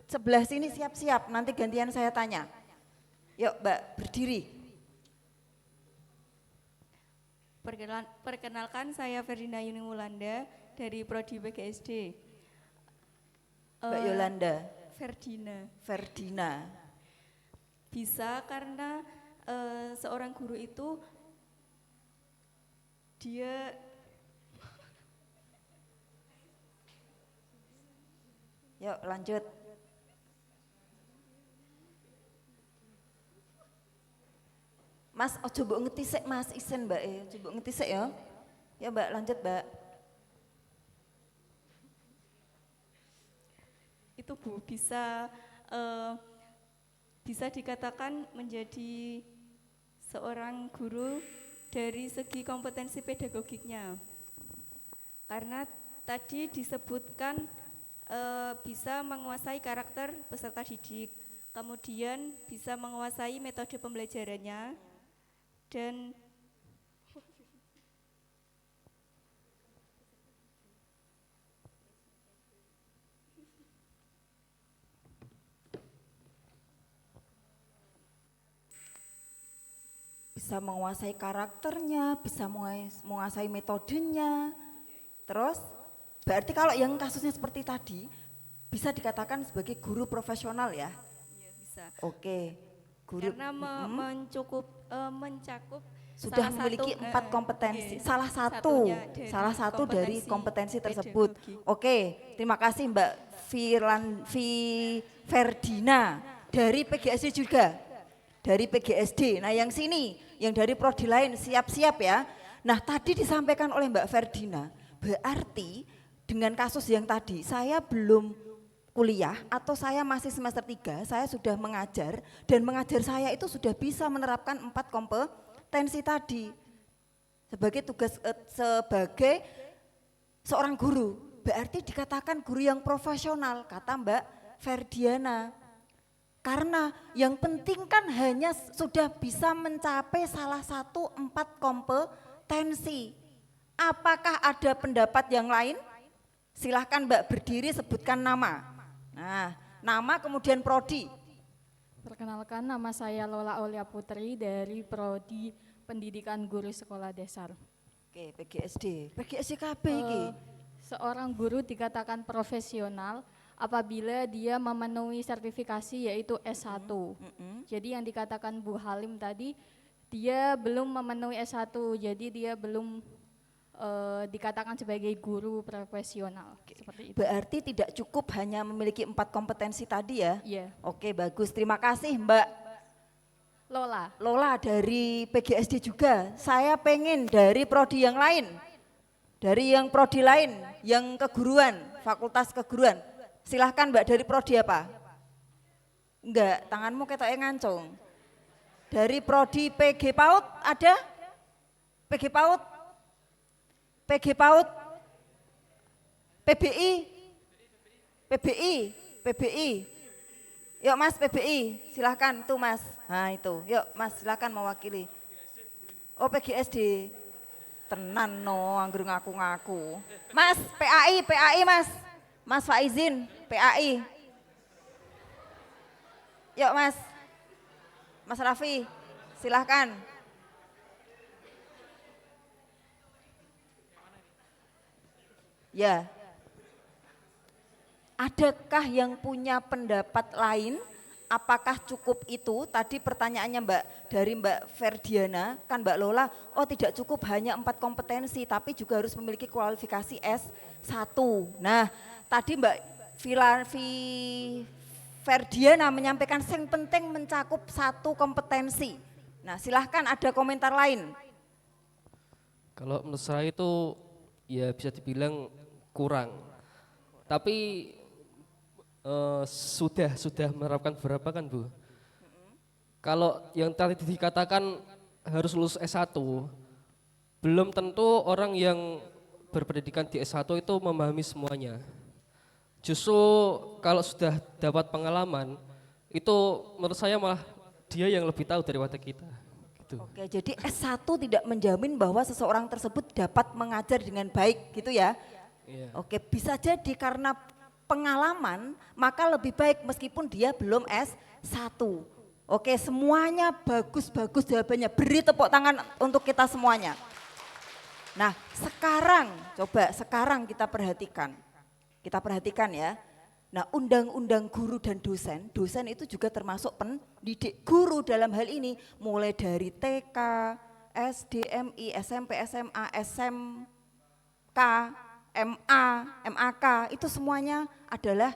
sebelah sini siap-siap, nanti gantian saya tanya. Yuk Mbak, berdiri. Perkenalkan saya Ferdina Yuni Mulanda dari Prodi PGSD. Mbak Yolanda. Ferdina. Bisa karena seorang guru itu dia Yuk lanjut. Mas, coba ngetisik Mas Isen Mbak, coba ngetisik ya. Ya Mbak, lanjut Mbak. itu Bu bisa dikatakan menjadi seorang guru dari segi kompetensi pedagogiknya. Karena tadi disebutkan bisa menguasai karakter peserta didik, kemudian bisa menguasai metode pembelajarannya, dan bisa menguasai karakternya, bisa menguasai metodenya. Terus berarti kalau yang kasusnya seperti tadi bisa dikatakan sebagai guru profesional ya? ya bisa. Oke, guru. Karena mencakup sudah Salah memiliki satu, 4 kompetensi. iya, Salah satu dari kompetensi tersebut. pedagogi. Oke, terima kasih Mbak Ferdina dari PGSD juga. Dari PGSD. Nah, yang sini, yang dari prodi lain siap-siap ya. Nah, tadi disampaikan oleh Mbak Ferdina, berarti dengan kasus yang tadi saya belum kuliah atau saya masih semester 3, saya sudah mengajar dan mengajar saya itu sudah bisa menerapkan 4 kompetensi tadi sebagai tugas sebagai seorang guru. Berarti dikatakan guru yang profesional, kata Mbak Ferdiana. Karena yang penting kan hanya sudah bisa mencapai salah satu 4 kompetensi. Apakah ada pendapat yang lain? Silahkan Mbak berdiri, sebutkan nama. Nah, nama kemudian prodi. Perkenalkan, nama saya Lola Aulia Putri dari Prodi Pendidikan Guru Sekolah Dasar. Oke, PGSD. PGSD KB iki. Seorang guru dikatakan profesional apabila dia memenuhi sertifikasi yaitu S1. Jadi yang dikatakan Bu Halim tadi, dia belum memenuhi S1, jadi dia belum dikatakan sebagai guru profesional. Seperti itu. Berarti tidak cukup hanya memiliki 4 kompetensi tadi ya? Iya. Oke, bagus. Terima kasih Mbak Lola. Lola dari PGSD juga. Saya pengen dari prodi yang lain. Dari yang prodi lain, yang keguruan, fakultas keguruan. Silahkan Mbak, dari prodi apa? Enggak, tanganmu ketoknya ngancung. Dari prodi PG PAUD ada? PG PAUD? PG PAUD? PBI? PBI? PBI? Yuk Mas PBI, silahkan tuh Mas. Nah itu, yuk Mas silahkan mewakili. Oh PGSD. Tenan no, anggur ngaku-ngaku. Mas, PAI Mas. Mas Faizin, PAI. Yuk Mas. Mas Raffi, silahkan. Ya. Adakah yang punya pendapat lain? Apakah cukup itu? Tadi pertanyaannya Mbak dari Mbak Ferdiana, kan Mbak Lola, oh tidak cukup hanya 4 kompetensi, tapi juga harus memiliki kualifikasi S1. Nah, tadi Mbak Ferdiana menyampaikan yang penting mencakup 1 kompetensi. Nah, silahkan ada komentar lain. Kalau menurut saya itu ya bisa dibilang kurang. Tapi sudah menerapkan beberapa kan Bu. Kalau yang tadi dikatakan harus lulus S1, belum tentu orang yang berpendidikan di S1 itu memahami semuanya. Justru kalau sudah dapat pengalaman, itu menurut saya malah dia yang lebih tahu daripada kita. Gitu. Oke, jadi S1 tidak menjamin bahwa seseorang tersebut dapat mengajar dengan baik gitu ya. Iya. Oke, bisa jadi karena pengalaman maka lebih baik meskipun dia belum S1. Oke, semuanya bagus-bagus jawabannya. Beri tepuk tangan untuk kita semuanya. Nah, sekarang kita perhatikan. Kita perhatikan ya. Nah, undang-undang guru dan dosen itu juga termasuk pendidik. Guru dalam hal ini mulai dari TK, SD, MI, SMP, SMA, SMK, MA, MAK, itu semuanya adalah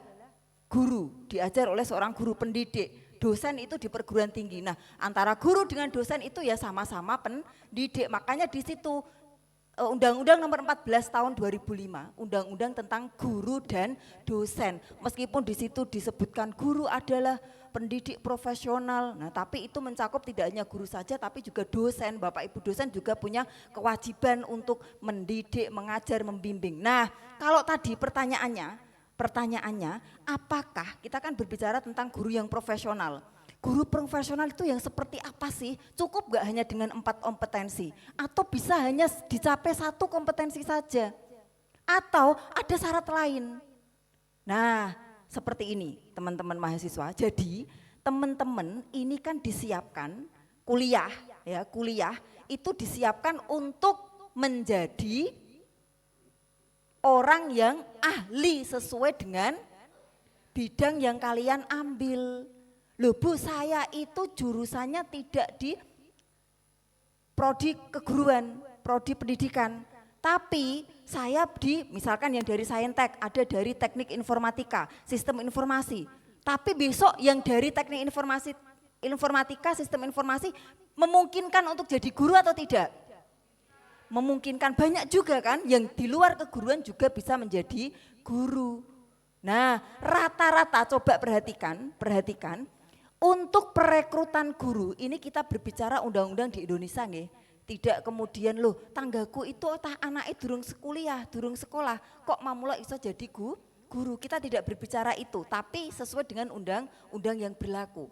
guru, diajar oleh seorang guru pendidik. Dosen itu di perguruan tinggi. Nah, antara guru dengan dosen itu ya sama-sama pendidik. Makanya di situ Undang-Undang Nomor 14 Tahun 2005, Undang-Undang tentang guru dan dosen. Meskipun di situ disebutkan guru adalah pendidik profesional, nah tapi itu mencakup tidak hanya guru saja tapi juga dosen. Bapak Ibu dosen juga punya kewajiban untuk mendidik, mengajar, membimbing. Nah, kalau tadi pertanyaannya, apakah kita kan berbicara tentang guru yang profesional? Guru profesional itu yang seperti apa sih? Cukup gak hanya dengan 4 kompetensi? Atau bisa hanya dicapai 1 kompetensi saja? Atau ada syarat lain? Nah, seperti ini teman-teman mahasiswa. Jadi teman-teman ini kan disiapkan kuliah itu disiapkan untuk menjadi orang yang ahli sesuai dengan bidang yang kalian ambil. Loh Bu, saya itu jurusannya tidak di prodi keguruan, prodi pendidikan. Tapi saya misalkan yang dari Saintek, ada dari teknik informatika, sistem informasi. Tapi besok yang dari teknik informatika, sistem informasi memungkinkan untuk jadi guru atau tidak? Memungkinkan, banyak juga kan yang di luar keguruan juga bisa menjadi guru. Nah, rata-rata coba perhatikan untuk perekrutan guru, ini kita berbicara undang-undang di Indonesia nggih. Tidak kemudian loh, tanggaku itu anaknya durung sekolah, kok mamula iso jadi guru. Kita tidak berbicara itu, tapi sesuai dengan undang-undang yang berlaku.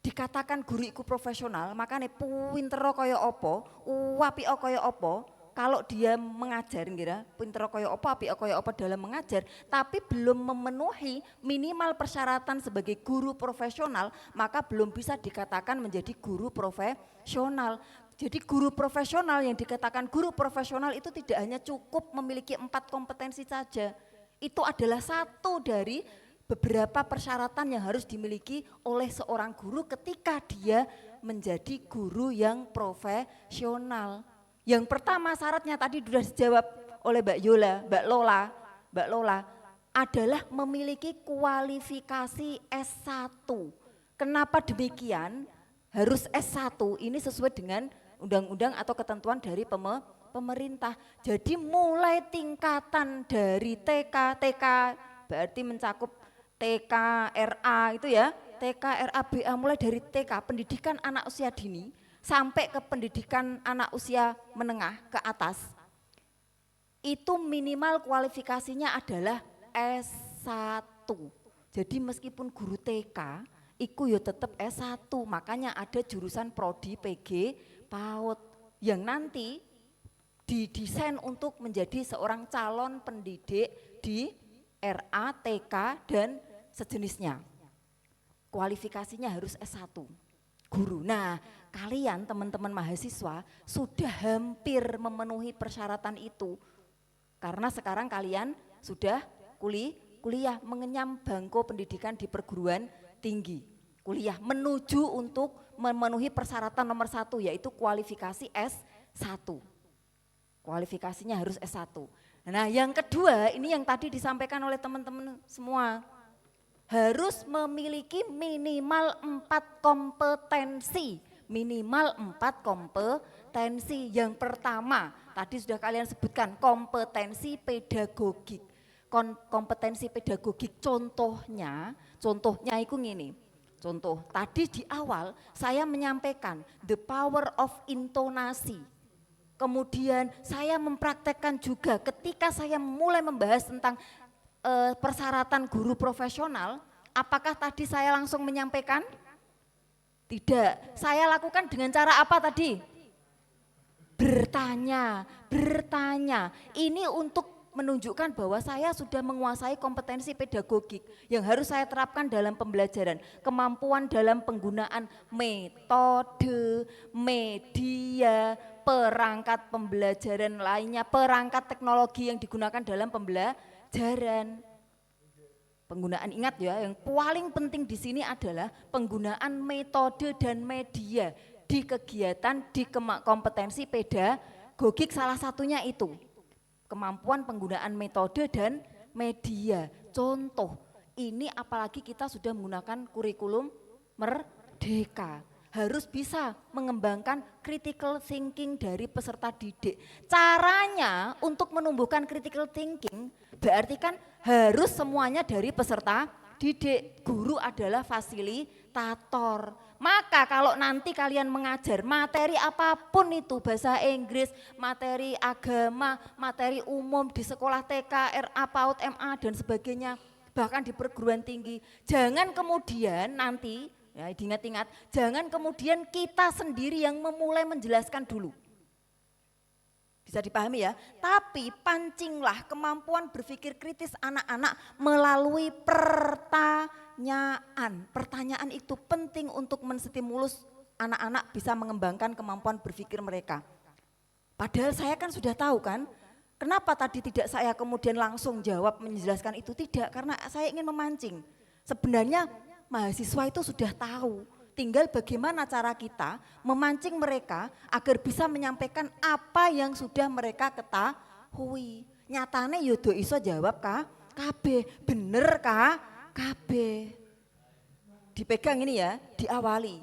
Dikatakan guru iku profesional, makanya pinter kaya apa, apik kaya apa, kalau dia mengajar ngira, pinter kaya apa, apik kaya apa dalam mengajar, tapi belum memenuhi minimal persyaratan sebagai guru profesional, maka belum bisa dikatakan menjadi guru profesional. Jadi guru profesional, yang dikatakan guru profesional itu tidak hanya cukup memiliki 4 kompetensi saja. Itu adalah satu dari beberapa persyaratan yang harus dimiliki oleh seorang guru ketika dia menjadi guru yang profesional. Yang pertama syaratnya tadi sudah dijawab oleh Mbak Lola adalah memiliki kualifikasi S1. Kenapa demikian? Harus S1, ini sesuai dengan undang-undang atau ketentuan dari pemerintah. Jadi mulai tingkatan dari TK berarti mencakup TK, RA itu ya, TK, RA, BA, mulai dari TK, pendidikan anak usia dini, sampai ke pendidikan anak usia menengah ke atas, itu minimal kualifikasinya adalah S1. Jadi meskipun guru TK, iku ya tetap S1, makanya ada jurusan Prodi PG PAUD yang nanti didesain untuk menjadi seorang calon pendidik di RA, TK, dan sejenisnya. Kualifikasinya harus S1, guru. Nah, kalian teman-teman mahasiswa sudah hampir memenuhi persyaratan itu. Karena sekarang kalian sudah kuliah mengenyam bangku pendidikan di perguruan tinggi. Kuliah menuju untuk memenuhi persyaratan nomor 1 yaitu kualifikasi S1. Kualifikasinya harus S1. Nah, yang kedua ini yang tadi disampaikan oleh teman-teman semua. Harus memiliki minimal 4 kompetensi. Minimal 4 kompetensi. Yang pertama, tadi sudah kalian sebutkan kompetensi pedagogik. Kompetensi pedagogik contohnya itu gini. Contoh, tadi di awal saya menyampaikan the power of intonasi. Kemudian saya mempraktekkan juga ketika saya mulai membahas tentang persyaratan guru profesional, apakah tadi saya langsung menyampaikan? Tidak, saya lakukan dengan cara apa tadi? Bertanya. Ini untuk menunjukkan bahwa saya sudah menguasai kompetensi pedagogik yang harus saya terapkan dalam pembelajaran, kemampuan dalam penggunaan metode, media, perangkat pembelajaran lainnya, perangkat teknologi yang digunakan dalam pembelajaran. Penggunaan, ingat ya, yang paling penting di sini adalah penggunaan metode dan media di kegiatan, di kompetensi pedagogik, salah satunya itu. Kemampuan penggunaan metode dan media. Contoh, ini apalagi kita sudah menggunakan kurikulum merdeka. Harus bisa mengembangkan critical thinking dari peserta didik. Caranya untuk menumbuhkan critical thinking berarti kan harus semuanya dari peserta didik. Guru adalah fasilitator. Maka kalau nanti kalian mengajar materi apapun itu, bahasa Inggris, materi agama, materi umum di sekolah TK, RA, PAUD, MA dan sebagainya, bahkan di perguruan tinggi, jangan kemudian nanti, ya diingat-ingat, jangan kemudian kita sendiri yang memulai menjelaskan dulu. Bisa dipahami ya, tapi pancinglah kemampuan berpikir kritis anak-anak melalui pertanyaan. Pertanyaan itu penting untuk menstimulus anak-anak bisa mengembangkan kemampuan berpikir mereka. Padahal saya kan sudah tahu kan, kenapa tadi tidak saya kemudian langsung jawab menjelaskan itu, tidak, karena saya ingin memancing. Sebenarnya mahasiswa itu sudah tahu, Tinggal bagaimana cara kita memancing mereka agar bisa menyampaikan apa yang sudah mereka ketahui. Nyatane yodo iso jawab KB, bener KB. Dipegang ini ya, diawali.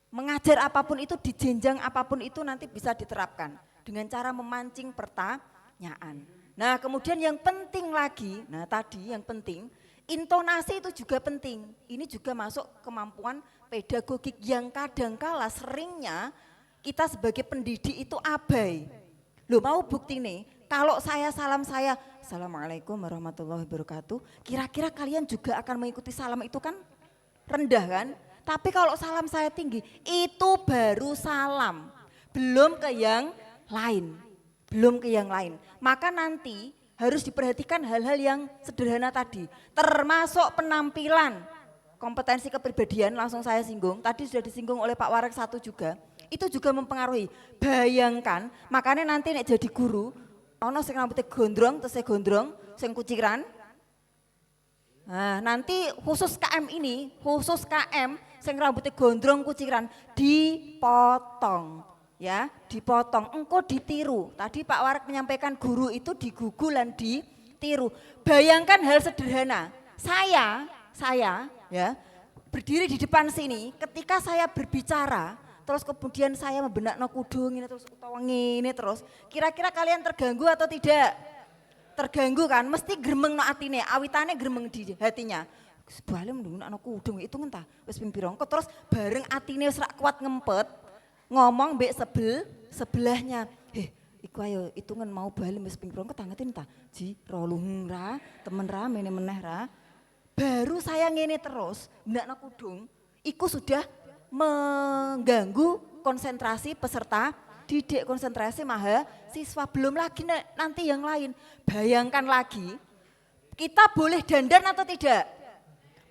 Mengajar apapun itu, di jenjang apapun itu nanti bisa diterapkan dengan cara memancing pertanyaan. Nah kemudian yang penting lagi, nah tadi yang penting, intonasi itu juga penting. Ini juga masuk kemampuan pedagogik yang kadangkala seringnya kita sebagai pendidik itu abai. Loh mau bukti nih, kalau saya Assalamualaikum warahmatullahi wabarakatuh, kira-kira kalian juga akan mengikuti salam itu kan rendah kan? Tapi kalau salam saya tinggi, itu baru salam, belum ke yang lain, Maka nanti harus diperhatikan hal-hal yang sederhana tadi, termasuk penampilan, kompetensi kepribadian langsung saya singgung, tadi sudah disinggung oleh Pak Warek 1 juga, itu juga mempengaruhi. Bayangkan, makanya nanti nek jadi guru, ono sing rambutnya gondrong, terus gondrong, sing kuciran. Nah nanti khusus KM ini, sing rambutnya gondrong kuciran, dipotong. Ya, dipotong, engkau ditiru. Tadi Pak Warek menyampaikan guru itu digugulan, ditiru. Bayangkan hal sederhana, saya ya berdiri di depan sini, ketika saya berbicara, terus kemudian saya membenakno kudung ini terus utawa ngene terus, kira-kira kalian terganggu atau tidak? Terganggu kan, mesti gremeng no atine, awitane gremeng di hatinya. Sebalik mendungakno kudung itu ngentah, wis ping pira terus bareng atine wis rak kuat ngempet, ngomong mbek sebelahnya, iku ayo hitungan mau bali wis ping pira ketangetin ta, ji rolung ra, temen ra mene meneh ra. Baru saya ngene terus, ndakno kudung, iku sudah mengganggu konsentrasi peserta didik, konsentrasi mahasiswa, belum lagi nanti yang lain. Bayangkan lagi, kita boleh dandan atau tidak?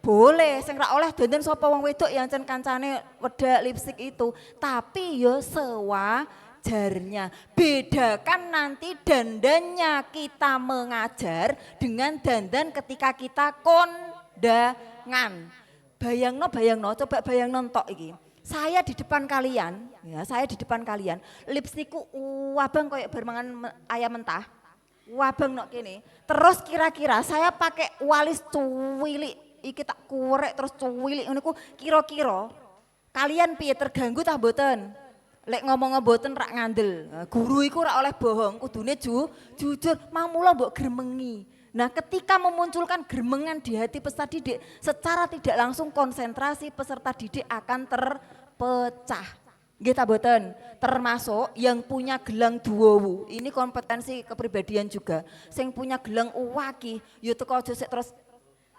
Boleh, sing ra oleh dandan sapa wong wedok yang kancane wedak lipstik itu, tapi yo sewajarnya. Bedakan nanti dandannya kita mengajar dengan dandan ketika kita kondangan. Bayangno, coba bayangno entok iki. Saya di depan kalian, lipstikku wabang koyo bermangan ayam mentah. Wabang nok kene. Terus kira-kira saya pakai walis cuwilik, iki tak korek terus cuwilik ngono ku kira-kira kalian piye, terganggu tah mboten? Lek ngomong mboten rak ngandel. Guru iku rak oleh bohong, kudune jujur, mamula mbok gremengi. Nah ketika memunculkan gremengan di hati peserta didik, secara tidak langsung konsentrasi peserta didik akan terpecah. Nggih ta mboten? Termasuk yang punya gelang duwowu, ini kompetensi kepribadian juga. Sing punya gelang uwaki, yo teko aja sik terus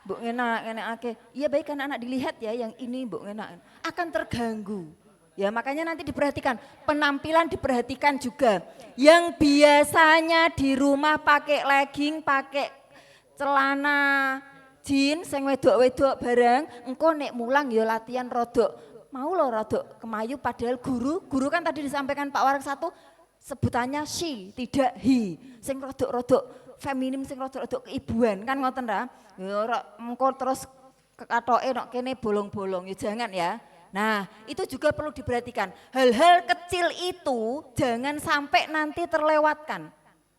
mbok ngenakake. Iya baik anak-anak dilihat ya yang ini mbok ngenak. Akan terganggu. Ya makanya nanti diperhatikan, penampilan diperhatikan juga. Yang biasanya di rumah pakai legging, pakai celana jeans sing wedok-wedok bareng, engko nek mulang ya latihan rodok mau lo rodok kemayu, padahal guru kan tadi disampaikan Pak Warek 1 sebutannya she, tidak he. Sing rodok-rodok feminim, sing rodok-rodok keibuan kan ngoten ra. Ya engko terus katoke nok kene bolong-bolong ya jangan ya. Nah, itu juga perlu diperhatikan. Hal-hal kecil itu jangan sampai nanti terlewatkan.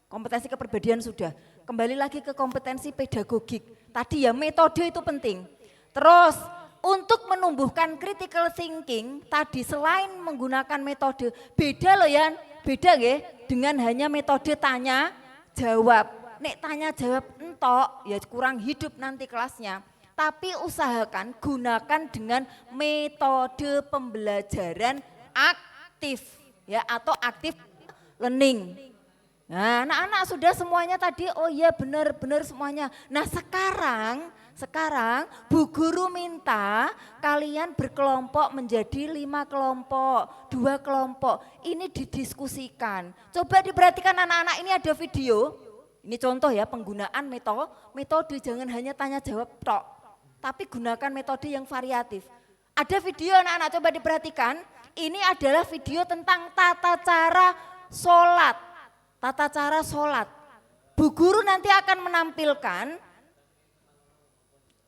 Kompetensi kepribadian sudah. Kembali lagi ke kompetensi pedagogik. Tadi ya metode itu penting. Terus untuk menumbuhkan critical thinking tadi selain menggunakan metode beda loh ya, beda nggih dengan hanya metode tanya jawab. Nek tanya jawab entok ya kurang hidup nanti kelasnya. Tapi usahakan gunakan dengan metode pembelajaran aktif ya atau active learning. Nah, anak-anak sudah semuanya tadi, oh iya benar semuanya. Nah sekarang Bu Guru minta kalian berkelompok menjadi 5 kelompok, 2 kelompok. Ini didiskusikan. Coba diperhatikan anak-anak, ini ada video. Ini contoh ya penggunaan metode jangan hanya tanya jawab tok. Tapi gunakan metode yang variatif. Ada video anak-anak coba diperhatikan. Ini adalah video tentang tata cara sholat. Tata cara sholat. Bu Guru nanti akan menampilkan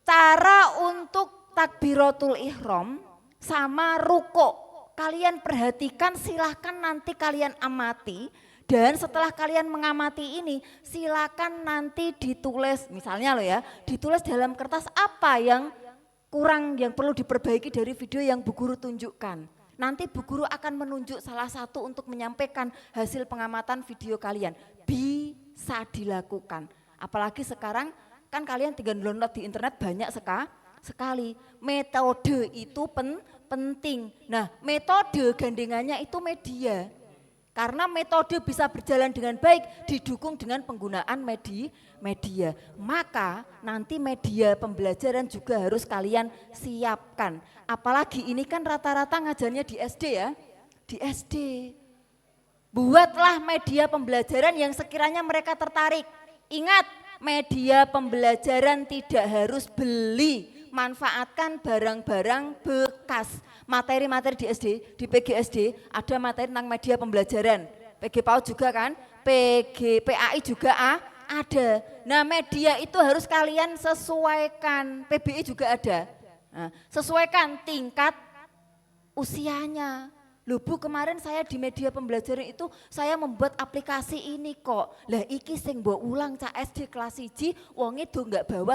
cara untuk takbiratul ihram sama ruko. Kalian perhatikan, silahkan nanti kalian amati, dan setelah kalian mengamati ini silakan nanti ditulis, misalnya loh ya, ditulis dalam kertas apa yang kurang, yang perlu diperbaiki dari video yang Bu Guru tunjukkan. Nanti Bu Guru akan menunjuk salah satu untuk menyampaikan hasil pengamatan video kalian. Bisa dilakukan. Apalagi sekarang kan kalian tinggal download di internet banyak sekali. Metode itu penting. Nah, metode gandengannya itu media. Karena metode bisa berjalan dengan baik didukung dengan penggunaan media. Maka nanti media pembelajaran juga harus kalian siapkan. Apalagi ini kan rata-rata ngajarnya di SD ya. Di SD. Buatlah media pembelajaran yang sekiranya mereka tertarik. Ingat, media pembelajaran tidak harus beli. Manfaatkan barang-barang bekas. Materi-materi di SD, di PGSD ada materi tentang media pembelajaran. PG PAUD juga kan, PAI juga ada. Nah, media itu harus kalian sesuaikan, PBI juga ada. Nah, sesuaikan tingkat usianya. Loh Bu, kemarin saya di media pembelajaran itu saya membuat aplikasi ini kok. Lah iki sing mbok ulang cak SD kelas 1, wong itu enggak bawa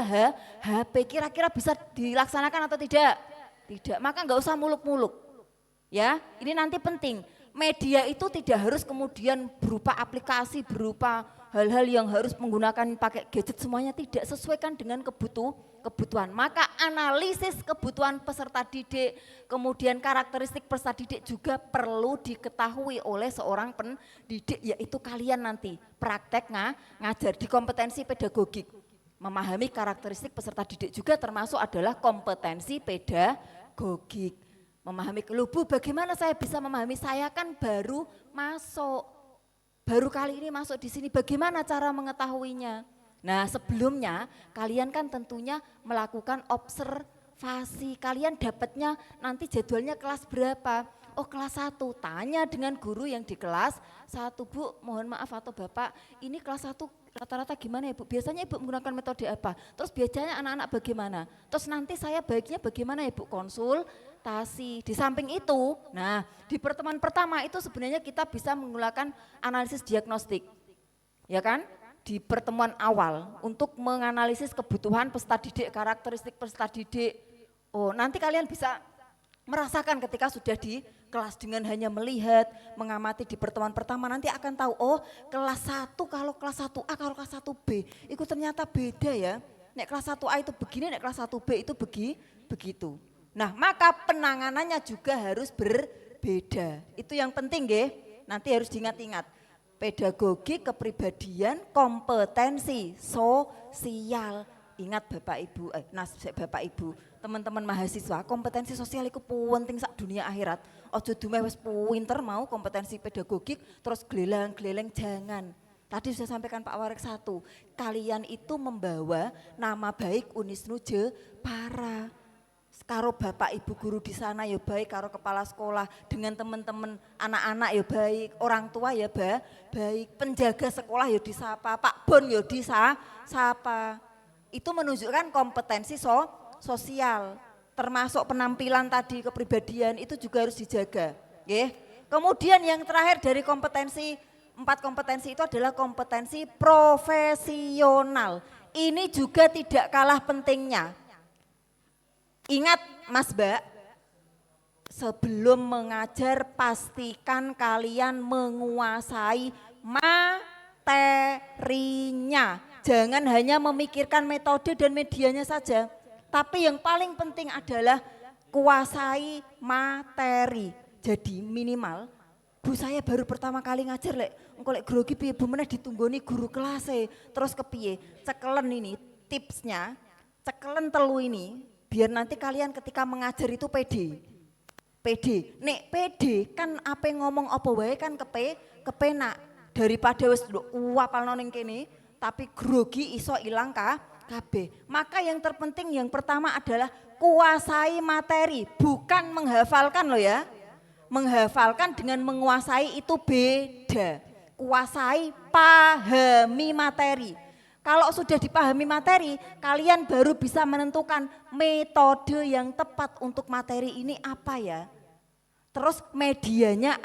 HP. Kira-kira bisa dilaksanakan atau tidak? Tidak, maka enggak usah muluk-muluk. Ya, ini nanti penting. Media itu tidak harus kemudian berupa aplikasi, berupa hal-hal yang harus menggunakan pakai gadget, semuanya tidak, sesuaikan dengan kebutuhan. Maka analisis kebutuhan peserta didik, kemudian karakteristik peserta didik juga perlu diketahui oleh seorang pendidik, yaitu kalian nanti praktek ngajar di kompetensi pedagogik. Memahami karakteristik peserta didik juga termasuk adalah kompetensi pedagogik. Memahami, loh Bu, bagaimana saya bisa memahami, saya kan baru masuk, baru kali ini masuk di sini, bagaimana cara mengetahuinya? Nah, sebelumnya kalian kan tentunya melakukan observasi, kalian dapatnya nanti jadwalnya kelas berapa? Oh kelas 1, tanya dengan guru yang di kelas 1, Bu mohon maaf atau Bapak, ini kelas 1 rata-rata gimana ya Bu? Biasanya Ibu menggunakan metode apa? Terus biasanya anak-anak bagaimana? Terus nanti saya baiknya bagaimana ya Bu? Konsultasi. Di samping itu, nah di pertemuan pertama itu sebenarnya kita bisa menggunakan analisis diagnostik, ya kan? Di pertemuan awal untuk menganalisis kebutuhan peserta didik, karakteristik peserta didik. Oh nanti kalian bisa merasakan ketika sudah di kelas dengan hanya melihat, mengamati di pertemuan pertama nanti akan tahu, oh kelas 1 kalau kelas 1A kalau kelas 1B itu ternyata beda ya. Nek kelas 1A itu begini, nek kelas 1B itu begitu. Nah maka penanganannya juga harus berbeda. Itu yang penting nggih, nanti harus diingat-ingat. Pedagogi, kepribadian, kompetensi sosial. Ingat Bapak Ibu, Bapak Ibu, teman-teman mahasiswa, kompetensi sosial itu penting sak dunia akhirat. Ojo dumeh wis pinter mau kompetensi pedagogik terus gelelang-geleleng, jangan. Tadi sudah sampaikan Pak Warek 1, kalian itu membawa nama baik Unisnu Jepara. Karo Bapak Ibu guru di sana ya baik, karo kepala sekolah, dengan teman-teman anak-anak ya baik, orang tua ya baik, penjaga sekolah ya disapa, Pak Bon ya disapa. Itu menunjukkan kompetensi sosial, termasuk penampilan tadi, kepribadian itu juga harus dijaga. Kemudian yang terakhir dari kompetensi, 4 kompetensi itu adalah kompetensi profesional. Ini juga tidak kalah pentingnya. Ingat Mas Mbak, sebelum mengajar pastikan kalian menguasai materinya. Jangan hanya memikirkan metode dan medianya saja, tapi yang paling penting adalah kuasai materi. Jadi minimal, Bu saya baru pertama kali ngajar engko lek grogi piye Bu meneh ditunggoni guru kelas terus kepiye? Cekelen ini tipsnya, cekelen telu ini biar nanti kalian ketika mengajar itu pede. Nek pede kan apa ngomong apa wae kan kepenak daripada wis apalno ning kene tapi grogi iso ilang kabeh. Maka yang terpenting yang pertama adalah kuasai materi, bukan menghafalkan loh ya. Menghafalkan dengan menguasai itu beda. Kuasai, pahami materi. Kalau sudah dipahami materi, kalian baru bisa menentukan metode yang tepat untuk materi ini apa ya. Terus medianya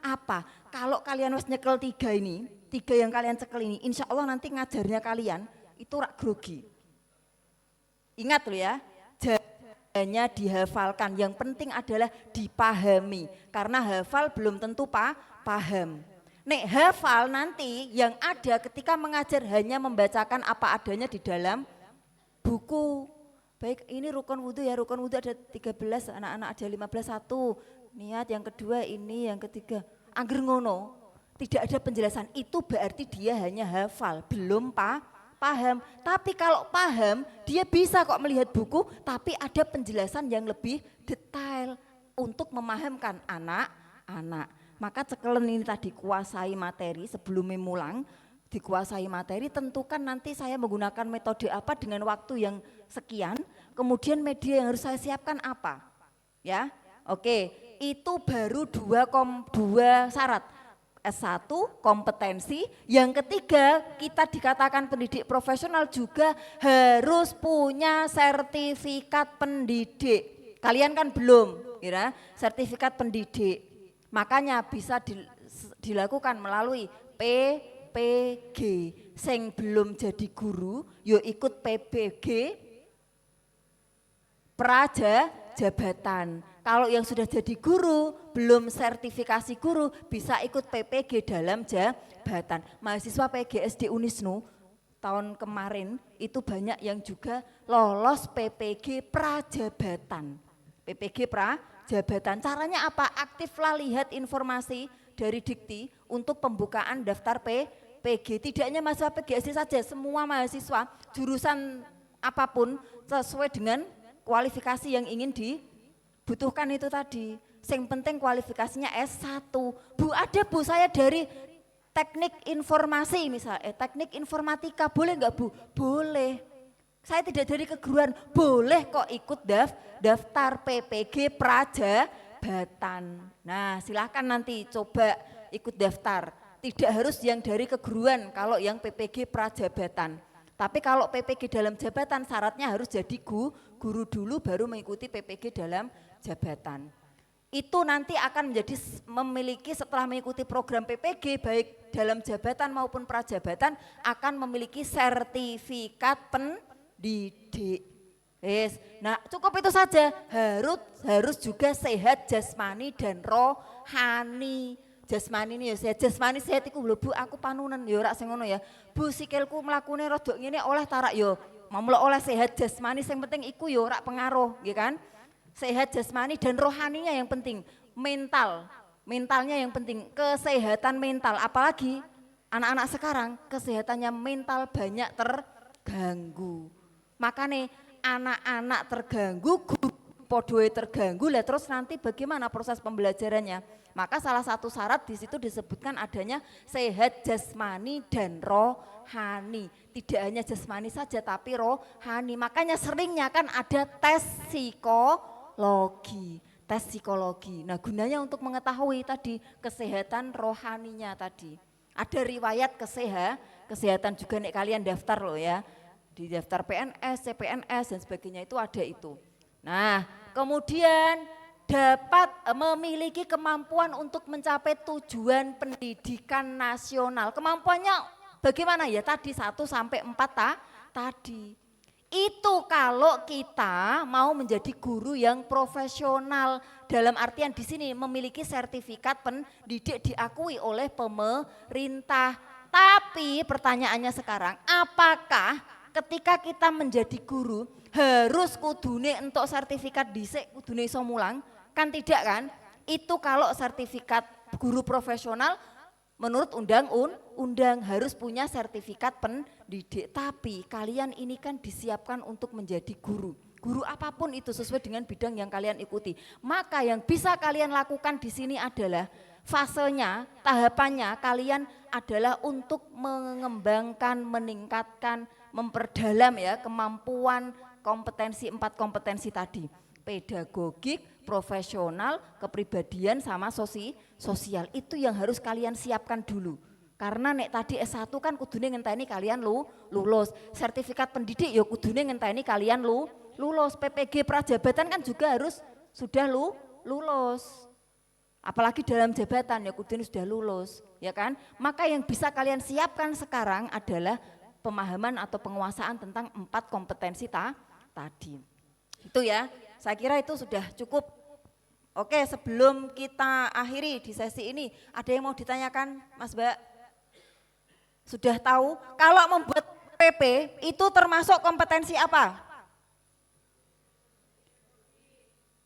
apa. Kalau kalian wis nyekel 3 ini, 3 yang kalian cekel ini, insya Allah nanti ngajarnya kalian itu rak grogi. Ingat loh ya, hanya dihafalkan, yang penting adalah dipahami. Karena hafal belum tentu paham. Nek hafal nanti yang ada ketika mengajar hanya membacakan apa adanya di dalam buku. Baik, ini rukun wudhu ya, rukun wudhu ada 13, anak-anak ada 15, 1. Niat, yang kedua ini, yang ketiga. Angger ngono, tidak ada penjelasan, itu berarti dia hanya hafal, belum paham. Tapi kalau paham, dia bisa kok melihat buku, tapi ada penjelasan yang lebih detail untuk memahamkan anak-anak. Maka cekelen ini tadi, kuasai materi sebelum memulang, dikuasai materi, tentukan nanti saya menggunakan metode apa dengan waktu yang sekian, kemudian media yang harus saya siapkan apa. Ya, oke, itu baru dua syarat. S1 kompetensi, yang ketiga kita dikatakan pendidik profesional juga harus punya sertifikat pendidik. Kalian kan belum, ya, sertifikat pendidik. Makanya bisa dilakukan melalui PPG. Sing belum jadi guru, yo ikut PPG Prajabatan. Kalau yang sudah jadi guru, belum sertifikasi guru, bisa ikut PPG dalam jabatan. Mahasiswa PGSD Unisnu tahun kemarin itu banyak yang juga lolos PPG Prajabatan. PPG Prajabatan, caranya apa? Aktiflah lihat informasi dari Dikti untuk pembukaan daftar PPG. Tidak hanya mahasiswa PGSD saja, semua mahasiswa jurusan apapun sesuai dengan kualifikasi yang ingin dibutuhkan itu tadi. Yang penting kualifikasinya S1. Bu, ada Bu saya dari teknik informasi misalnya, teknik informatika, boleh enggak Bu? Boleh. Saya tidak dari keguruan, boleh kok ikut daftar PPG Prajabatan. Nah, silahkan nanti coba ikut daftar. Tidak harus yang dari keguruan kalau yang PPG Prajabatan. Tapi kalau PPG dalam jabatan syaratnya harus jadi guru dulu baru mengikuti PPG dalam jabatan. Itu nanti akan memiliki setelah mengikuti program PPG baik dalam jabatan maupun prajabatan akan memiliki sertifikat pendidik. Nah, cukup itu saja. Harus juga sehat jasmani dan rohani. Jasmani ini ya sehat, jasmani sehat iku lho Bu, aku panunen ya ora sing ngono ya. Bu, sikilku mlakune rada ngene oleh tarak ya. Mamula oleh sehat jasmani sing penting iku ya ora pengaruh, nggih kan? Sehat jasmani dan rohaninya yang penting. Mentalnya yang penting, kesehatan mental. Apalagi anak-anak sekarang kesehatannya mental banyak terganggu. Makanya anak-anak terganggu, guru podoe terganggu, lah terus nanti bagaimana proses pembelajarannya? Maka salah satu syarat di situ disebutkan adanya sehat jasmani dan rohani. Tidak hanya jasmani saja tapi rohani. Makanya seringnya kan ada tes psikologi. Tes psikologi. Nah, gunanya untuk mengetahui tadi kesehatan rohaninya tadi. Ada riwayat kesehatan juga nih kalian daftar loh ya. Di daftar PNS, CPNS dan sebagainya itu ada itu. Nah, kemudian dapat memiliki kemampuan untuk mencapai tujuan pendidikan nasional. Kemampuannya bagaimana ya? Tadi 1 sampai 4 tadi. Itu kalau kita mau menjadi guru yang profesional, dalam artian di sini memiliki sertifikat pendidik diakui oleh pemerintah. Tapi pertanyaannya sekarang, apakah ketika kita menjadi guru harus kudune entuk sertifikat dhisik kudune iso mulang? Kan tidak kan? Itu kalau sertifikat guru profesional menurut undang-undang harus punya sertifikat pendidik. Tapi kalian ini kan disiapkan untuk menjadi guru. Guru apapun itu sesuai dengan bidang yang kalian ikuti. Maka yang bisa kalian lakukan di sini adalah fasenya, tahapannya kalian adalah untuk mengembangkan, meningkatkan, memperdalam ya kemampuan kompetensi 4 kompetensi tadi. Pedagogik, profesional, kepribadian sama sosial. Itu yang harus kalian siapkan dulu. Karena nek tadi S1 kan kudune ngenteni kalian lulus. Sertifikat pendidik ya kudune ngenteni kalian lulus. PPG prajabatan kan juga harus sudah lulus. Apalagi dalam jabatan ya kudune sudah lulus, ya kan? Maka yang bisa kalian siapkan sekarang adalah pemahaman atau penguasaan tentang 4 kompetensi tadi. Itu ya, saya kira itu sudah cukup. Oke, sebelum kita akhiri di sesi ini, ada yang mau ditanyakan, Mas Mbak? Sudah tahu kalau membuat PP itu termasuk kompetensi apa?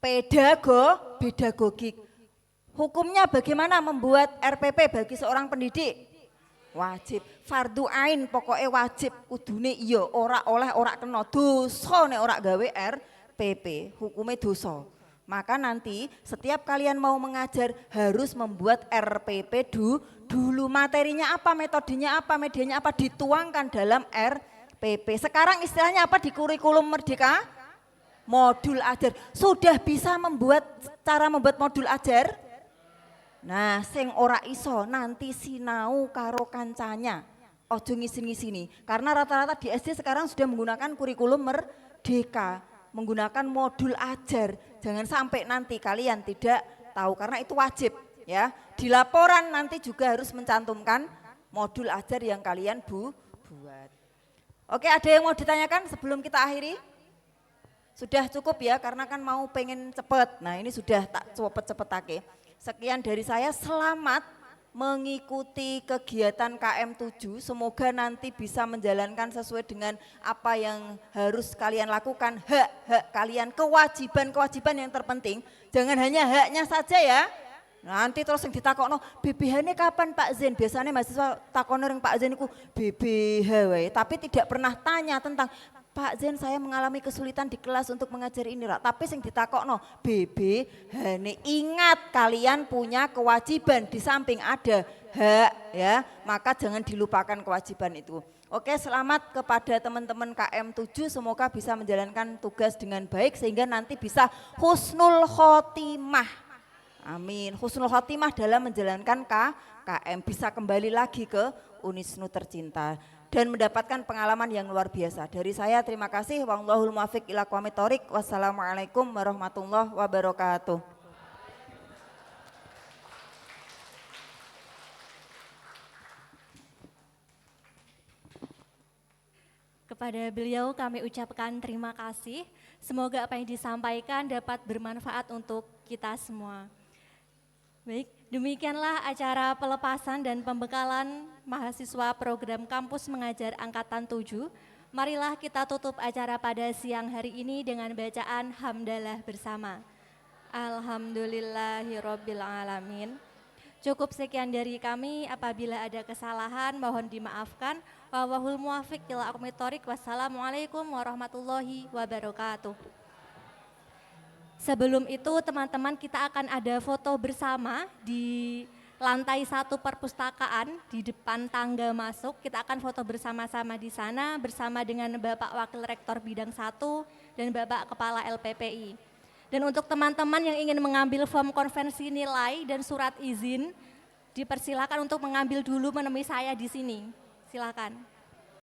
Pedagogik. Hukumnya bagaimana membuat RPP bagi seorang pendidik? Wajib, fardu ain pokoknya wajib, kudune iya, ora oleh ora kena dosa nek ora gawe RPP, hukumnya dosa. Maka nanti setiap kalian mau mengajar harus membuat RPP dulu. Materinya apa, metodenya apa, medianya apa dituangkan dalam RPP. Sekarang istilahnya apa di kurikulum Merdeka? Modul ajar. Sudah bisa cara membuat modul ajar? Nah, sing ora iso nanti sinau karo kancanya. Ojo ngisin-ngisini. Karena rata-rata di SD sekarang sudah menggunakan kurikulum Merdeka. Menggunakan modul ajar, jangan sampai nanti kalian tidak tahu karena itu wajib ya. Di laporan nanti juga harus mencantumkan modul ajar yang kalian buat. Oke, ada yang mau ditanyakan sebelum kita akhiri? Sudah cukup ya karena kan mau pengen cepet. Nah ini sudah tak cepet-cepetake. Sekian dari saya, selamat mengikuti kegiatan KM7, semoga nanti bisa menjalankan sesuai dengan apa yang harus kalian lakukan, hak kalian, kewajiban yang terpenting, jangan hanya haknya saja ya. Nanti terus yang ditakokno, BBH-nya kapan Pak Zen? Biasanya mahasiswa takono yang Pak Zen itu BBH wae, tapi tidak pernah tanya tentang Pak Zen saya mengalami kesulitan di kelas untuk mengajar ini, tapi sing ditakokno BBH-ne. Ingat kalian punya kewajiban di samping ada hak ya, maka jangan dilupakan kewajiban itu. Oke, selamat kepada teman-teman KM7, semoga bisa menjalankan tugas dengan baik sehingga nanti bisa husnul khotimah. Amin, husnul khotimah dalam menjalankan KM, bisa kembali lagi ke Unisnu tercinta dan mendapatkan pengalaman yang luar biasa. Dari saya terima kasih. Wallahul muwaffiq ila aqwamit thoriq. Wassalamualaikum warahmatullahi wabarakatuh. Kepada beliau kami ucapkan terima kasih. Semoga apa yang disampaikan dapat bermanfaat untuk kita semua. Baik, demikianlah acara pelepasan dan pembekalan mahasiswa program Kampus Mengajar Angkatan 7. Marilah kita tutup acara pada siang hari ini dengan bacaan hamdalah bersama. Alhamdulillahirabbil alamin. Cukup sekian dari kami, apabila ada kesalahan mohon dimaafkan. Wallahul muwaffiq ila aqwamit thoriq. Wassalamualaikum warahmatullahi wabarakatuh. Sebelum itu teman-teman kita akan ada foto bersama di lantai 1 perpustakaan di depan tangga masuk. Kita akan foto bersama-sama di sana bersama dengan Bapak Wakil Rektor Bidang 1 dan Bapak Kepala LPPI. Dan untuk teman-teman yang ingin mengambil form konvensi nilai dan surat izin, dipersilakan untuk mengambil dulu menemui saya di sini. Silakan.